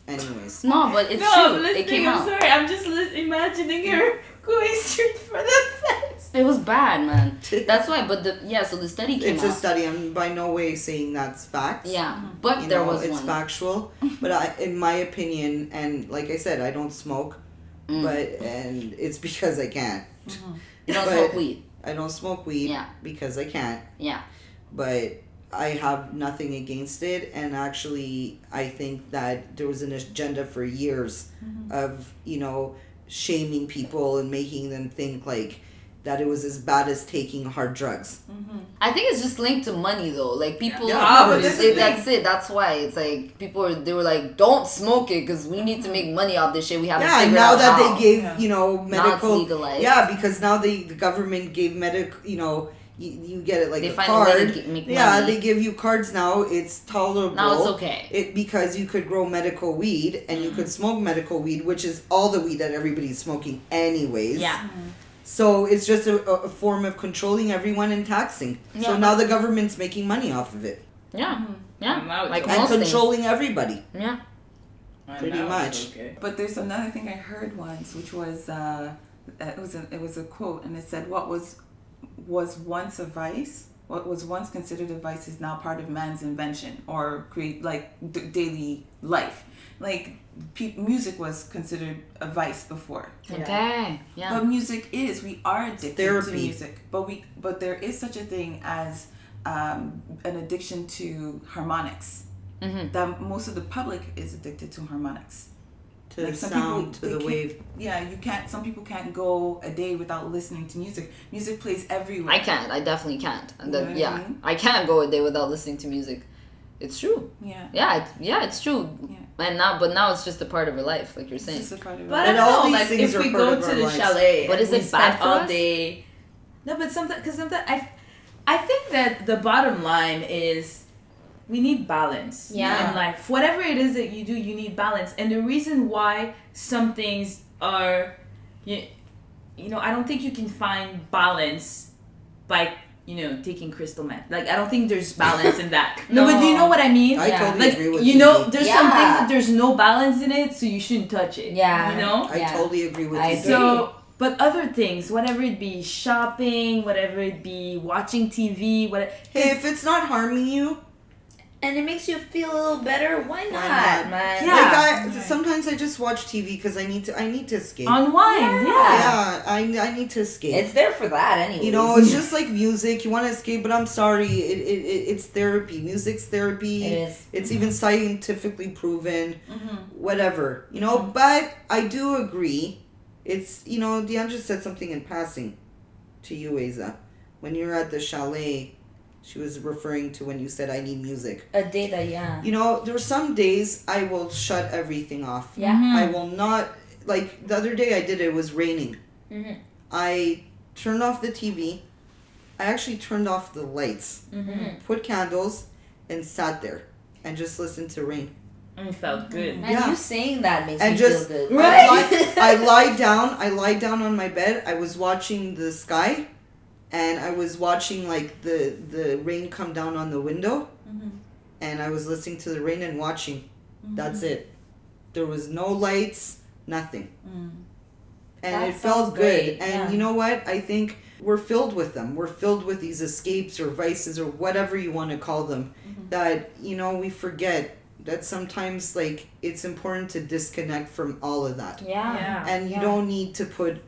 Speaker 3: Anyways.
Speaker 2: No, but it's
Speaker 4: No,
Speaker 2: true.
Speaker 4: but
Speaker 2: It came
Speaker 4: I'm
Speaker 2: out.
Speaker 4: sorry. I'm just imagining her going straight for the fence.
Speaker 2: It was bad, man. That's why. But so the study came
Speaker 3: It's
Speaker 2: out.
Speaker 3: a study. I'm by no way saying that's facts.
Speaker 2: Yeah, but there was
Speaker 3: it's
Speaker 2: one.
Speaker 3: factual. But in my opinion, and like I said, I don't smoke, and it's because I can't.
Speaker 2: You don't
Speaker 3: But
Speaker 2: smoke weed.
Speaker 3: I don't smoke weed because I can't.
Speaker 2: Yeah.
Speaker 3: But I have nothing against it, and actually, I think that there was an agenda for years of shaming people and making them think like that it was as bad as taking hard drugs.
Speaker 2: I think it's just linked to money though. Like people,
Speaker 3: but
Speaker 2: that's it. That's why it's like they were like, don't smoke it because we need to make money off this shit. We haven't figured
Speaker 3: now
Speaker 2: out
Speaker 3: that
Speaker 2: how.
Speaker 3: they gave
Speaker 2: Now it's
Speaker 3: medical
Speaker 2: legalized.
Speaker 3: Yeah, because now the government gave medical you get it like
Speaker 2: They
Speaker 3: a
Speaker 2: find
Speaker 3: card.
Speaker 2: a way to make money.
Speaker 3: They give you cards now. It's tolerable.
Speaker 2: Now it's okay.
Speaker 3: Because you could grow medical weed and you could smoke medical weed, which is all the weed that everybody's smoking anyways.
Speaker 2: Yeah.
Speaker 3: So it's just a form of controlling everyone and taxing.
Speaker 2: Yeah.
Speaker 3: So now the government's making money off of it.
Speaker 2: Yeah. Yeah.
Speaker 4: Now it's
Speaker 2: Like
Speaker 4: okay.
Speaker 3: And
Speaker 2: most
Speaker 3: controlling everybody.
Speaker 2: things. Yeah.
Speaker 3: Pretty
Speaker 4: Now it's
Speaker 3: much.
Speaker 4: okay.
Speaker 1: But there's another thing I heard once, which was it was a quote, and it said, "What was once a vice, what was once considered a vice, is now part of man's invention or create daily life." Like music was considered a vice before.
Speaker 2: Okay. Yeah.
Speaker 1: But music we are addicted
Speaker 3: Therapy.
Speaker 1: to music. But there is such a thing as an addiction to harmonics. That most of the public is addicted to harmonics.
Speaker 3: To
Speaker 1: Like
Speaker 3: the
Speaker 1: some
Speaker 3: sound,
Speaker 1: people,
Speaker 3: to the
Speaker 1: they
Speaker 3: wave.
Speaker 1: Yeah, you can't. Some people can't go a day without listening to music. Music plays everywhere.
Speaker 2: I can't. I definitely can't. And
Speaker 1: You know what I mean?
Speaker 2: I can't go a day without listening to music. It's true.
Speaker 1: Yeah.
Speaker 2: Yeah, it's true.
Speaker 1: Yeah.
Speaker 2: And now it's just a part of her life, like you're
Speaker 1: It's
Speaker 2: saying.
Speaker 1: just a part of
Speaker 4: But I
Speaker 3: And
Speaker 4: don't
Speaker 3: all
Speaker 4: know,
Speaker 3: these
Speaker 4: like
Speaker 3: things
Speaker 4: if
Speaker 3: are
Speaker 4: we
Speaker 3: part
Speaker 4: go
Speaker 3: of
Speaker 4: to
Speaker 3: our
Speaker 4: the
Speaker 3: lives.
Speaker 4: chalet,
Speaker 2: But
Speaker 4: and
Speaker 2: is
Speaker 4: we
Speaker 2: it bad
Speaker 4: spend
Speaker 2: for
Speaker 4: all
Speaker 2: us?
Speaker 4: day. No, but sometimes I think that the bottom line is we need balance.
Speaker 2: Yeah.
Speaker 4: In life, whatever it is that you do, you need balance. And the reason why some things are, you know, I don't think you can find balance by taking crystal meth. Like I don't think there's balance in that. No, but do you know what I mean?
Speaker 3: I totally
Speaker 4: Like
Speaker 3: agree with
Speaker 4: you
Speaker 3: you.
Speaker 4: know, there's some
Speaker 5: Yeah.
Speaker 4: things that there's no balance in it, so you shouldn't touch it.
Speaker 5: Yeah.
Speaker 4: You know.
Speaker 3: I totally agree with
Speaker 5: I
Speaker 3: you.
Speaker 5: agree.
Speaker 4: So, but other things, whatever it be, shopping, whatever it be, watching TV, whatever.
Speaker 3: Hey, if it's not harming you,
Speaker 5: And it makes you feel a little better. Why not,
Speaker 3: not?
Speaker 5: man?
Speaker 4: Yeah.
Speaker 3: sometimes I just watch TV because I need to escape.
Speaker 4: Unwind, yeah.
Speaker 3: I need to escape.
Speaker 5: It's there for that anyway.
Speaker 3: It's just like music. You want to escape, but I'm sorry. It's therapy. Music's therapy.
Speaker 5: It is.
Speaker 3: It's even scientifically proven. Whatever. But I do agree It's, you know, Deandra said something in passing to you, Asa. When you're at the chalet, she was referring to when you said, I need music.
Speaker 5: A data, yeah.
Speaker 3: You know, there are some days I will shut everything off.
Speaker 5: Yeah.
Speaker 3: I will not, like, the other day I did it was raining.
Speaker 5: Mm-hmm.
Speaker 3: I turned off the TV. I actually turned off the lights, put candles, and sat there and just listened to rain.
Speaker 4: It felt good.
Speaker 5: Man,
Speaker 3: Yeah.
Speaker 5: you saying that makes
Speaker 3: And
Speaker 5: me
Speaker 3: just-
Speaker 5: feel good.
Speaker 3: I lied down on my bed. I was watching the sky, and I was watching like the rain come down on the window, and I was listening to the rain and watching. That's it. There was no lights, nothing. And
Speaker 5: That
Speaker 3: it felt
Speaker 5: sounds
Speaker 3: good.
Speaker 5: great,
Speaker 3: And
Speaker 5: yeah.
Speaker 3: you know what? I think we're filled with them. We're filled with these escapes or vices or whatever you want to call them, that, you know, we forget that sometimes, like, it's important to disconnect from all of that.
Speaker 5: Yeah.
Speaker 3: And you don't need to put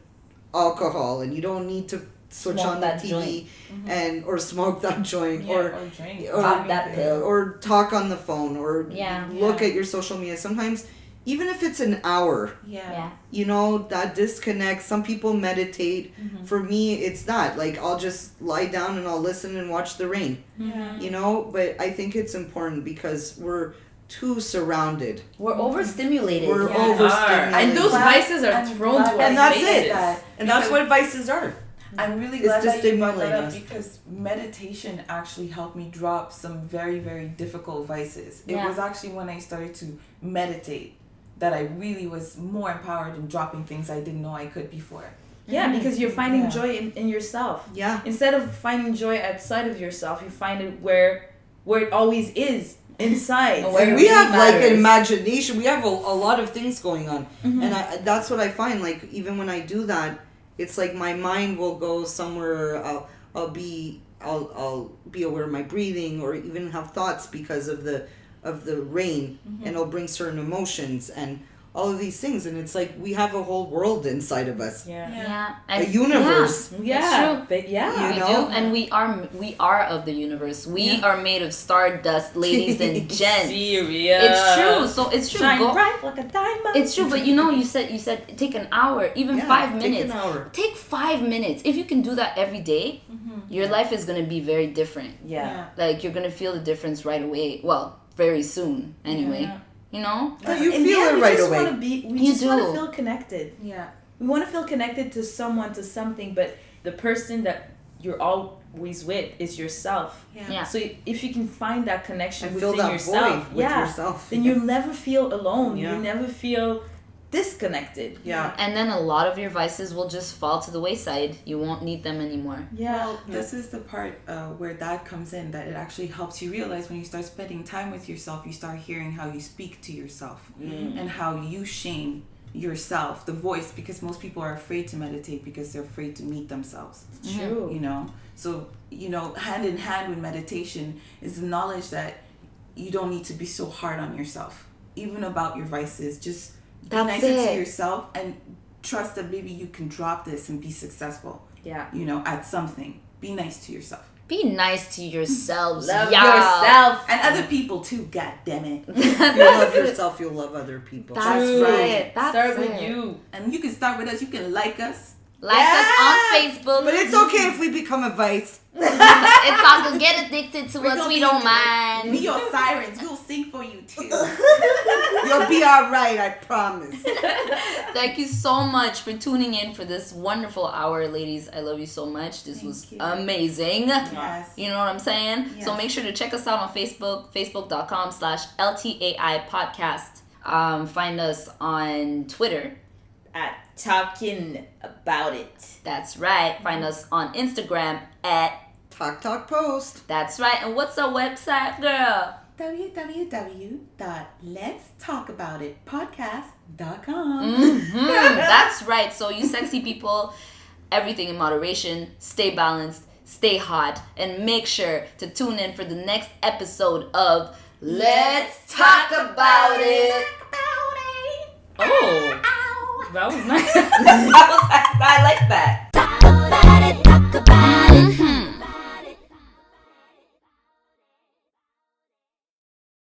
Speaker 3: alcohol, and you don't need to switch
Speaker 5: Smoke
Speaker 3: on the
Speaker 5: that
Speaker 3: TV
Speaker 5: joint.
Speaker 3: and or smoke that joint
Speaker 1: Yeah,
Speaker 3: or
Speaker 1: drink.
Speaker 5: Pop that pill.
Speaker 3: or talk on the phone or
Speaker 5: Yeah.
Speaker 3: look
Speaker 1: Yeah.
Speaker 3: at your social media. Sometimes, even if it's an hour,
Speaker 5: Yeah.
Speaker 3: you know, that disconnect. Some people meditate. For me, it's that. Like, I'll just lie down and I'll listen and watch the rain.
Speaker 1: Yeah.
Speaker 3: You know, but I think it's important because we're too surrounded.
Speaker 5: We're overstimulated.
Speaker 3: We're
Speaker 1: Yeah.
Speaker 3: overstimulated.
Speaker 4: And those
Speaker 1: Glad-
Speaker 4: vices are
Speaker 1: I'm
Speaker 4: thrown
Speaker 1: glad
Speaker 4: to
Speaker 1: that
Speaker 4: our
Speaker 3: And that's
Speaker 1: you
Speaker 3: it.
Speaker 1: said that,
Speaker 3: And that's
Speaker 1: because
Speaker 3: what vices are.
Speaker 1: I'm really
Speaker 3: It's
Speaker 1: glad
Speaker 3: to
Speaker 1: that you brought that
Speaker 3: stimulate
Speaker 1: up
Speaker 3: us.
Speaker 1: because meditation actually helped me drop some very, very difficult vices. It
Speaker 5: Yeah.
Speaker 1: was actually when I started to meditate that I really was more empowered in dropping things I didn't know I could before.
Speaker 4: Yeah, because you're finding
Speaker 1: Yeah.
Speaker 4: joy in yourself.
Speaker 3: Yeah.
Speaker 4: Instead of finding joy outside of yourself, you find it where it always is, inside.
Speaker 5: And where
Speaker 3: And
Speaker 5: it
Speaker 3: we
Speaker 5: really
Speaker 3: have like
Speaker 5: matters.
Speaker 3: an imagination. We have a lot of things going on, and that's what I find. Like, even when I do that, it's like my mind will go somewhere. I'll be aware of my breathing, or even have thoughts because of the rain, and it'll bring certain emotions and all of these things. And it's like we have a whole world inside of us,
Speaker 4: Yeah.
Speaker 2: Yeah.
Speaker 3: a
Speaker 2: And
Speaker 3: universe.
Speaker 4: Yeah.
Speaker 2: It's true.
Speaker 4: But yeah.
Speaker 3: You
Speaker 2: We
Speaker 3: know?
Speaker 2: do, and we are of the universe. We are made of stardust, ladies and gents.
Speaker 4: Serious.
Speaker 2: It's true. So it's true.
Speaker 4: Shine
Speaker 2: Go-
Speaker 4: bright like a diamond.
Speaker 2: It's true, but you know, you said take an hour, even
Speaker 3: Yeah,
Speaker 2: 5
Speaker 3: take
Speaker 2: minutes.
Speaker 3: an hour.
Speaker 2: Take 5 minutes. If you can do that every day, your life is gonna be very different.
Speaker 4: Yeah.
Speaker 2: Like, you're gonna feel the difference right away. Well, very soon, anyway.
Speaker 4: Yeah.
Speaker 2: You know.
Speaker 3: But you
Speaker 4: In the
Speaker 3: feel
Speaker 4: end,
Speaker 3: it
Speaker 4: we
Speaker 3: right
Speaker 4: just
Speaker 3: away.
Speaker 4: wanna we
Speaker 2: You
Speaker 4: just want
Speaker 2: do.
Speaker 4: to feel connected.
Speaker 1: Yeah.
Speaker 4: We want to feel connected to someone, to something, but the person that you're always with is yourself.
Speaker 2: Yeah.
Speaker 4: So if you can find that connection
Speaker 3: And fill
Speaker 4: within
Speaker 3: that
Speaker 4: yourself,
Speaker 3: void with yourself.
Speaker 4: then you'll never feel alone.
Speaker 3: Yeah.
Speaker 4: You'll never feel disconnected.
Speaker 3: Yeah.
Speaker 2: And then a lot of your vices will just fall to the wayside. You won't need them anymore.
Speaker 4: Yeah.
Speaker 1: Well, this is the part where that comes in, that it actually helps you realize when you start spending time with yourself, you start hearing how you speak to yourself and how you shame yourself, the voice, because most people are afraid to meditate because they're afraid to meet themselves.
Speaker 4: True.
Speaker 1: You know, so, you know, hand in hand with meditation is the knowledge that you don't need to be so hard on yourself, even about your vices. Just be
Speaker 2: That's
Speaker 1: nicer
Speaker 2: it.
Speaker 1: to yourself and trust that maybe you can drop this and be successful,
Speaker 4: Yeah.
Speaker 1: you know, at something. Be nice to yourself.
Speaker 2: Be nice to yourselves.
Speaker 4: Love
Speaker 2: y'all.
Speaker 4: yourself.
Speaker 1: And other people too, god damn it.
Speaker 3: If you love yourself, you'll love other people.
Speaker 2: That's
Speaker 4: True.
Speaker 2: right. That's
Speaker 4: Start
Speaker 2: it.
Speaker 4: with you.
Speaker 1: And you can start with us. You can like us.
Speaker 2: Like us on Facebook.
Speaker 3: But it's okay if we become a vice.
Speaker 2: It's all good. Get addicted to
Speaker 1: We're
Speaker 2: us.
Speaker 1: gonna
Speaker 2: We
Speaker 1: be-
Speaker 2: don't
Speaker 1: Be
Speaker 2: mind.
Speaker 1: your sirens. We'll sing for you too.
Speaker 3: You'll be alright, I promise.
Speaker 2: Thank you so much for tuning in for this wonderful hour, ladies. I love you so much. This was
Speaker 1: you.
Speaker 2: amazing.
Speaker 1: Yes.
Speaker 2: You know what I'm saying?
Speaker 1: Yes.
Speaker 2: So make sure to check us out on Facebook, facebook.com/LTAI podcast. Find us on Twitter.
Speaker 4: At talking about it.
Speaker 2: That's right. Find us on Instagram at
Speaker 3: Talk Post.
Speaker 2: That's right. And what's our website, girl?
Speaker 1: www.letstalkaboutitpodcast.com.
Speaker 2: That's right. So you sexy people, everything in moderation. Stay balanced, stay hot, and make sure to tune in for the next episode of Let's Talk About It.
Speaker 4: Oh. That was nice.
Speaker 2: I like that.
Speaker 5: Talk about it, talk about it.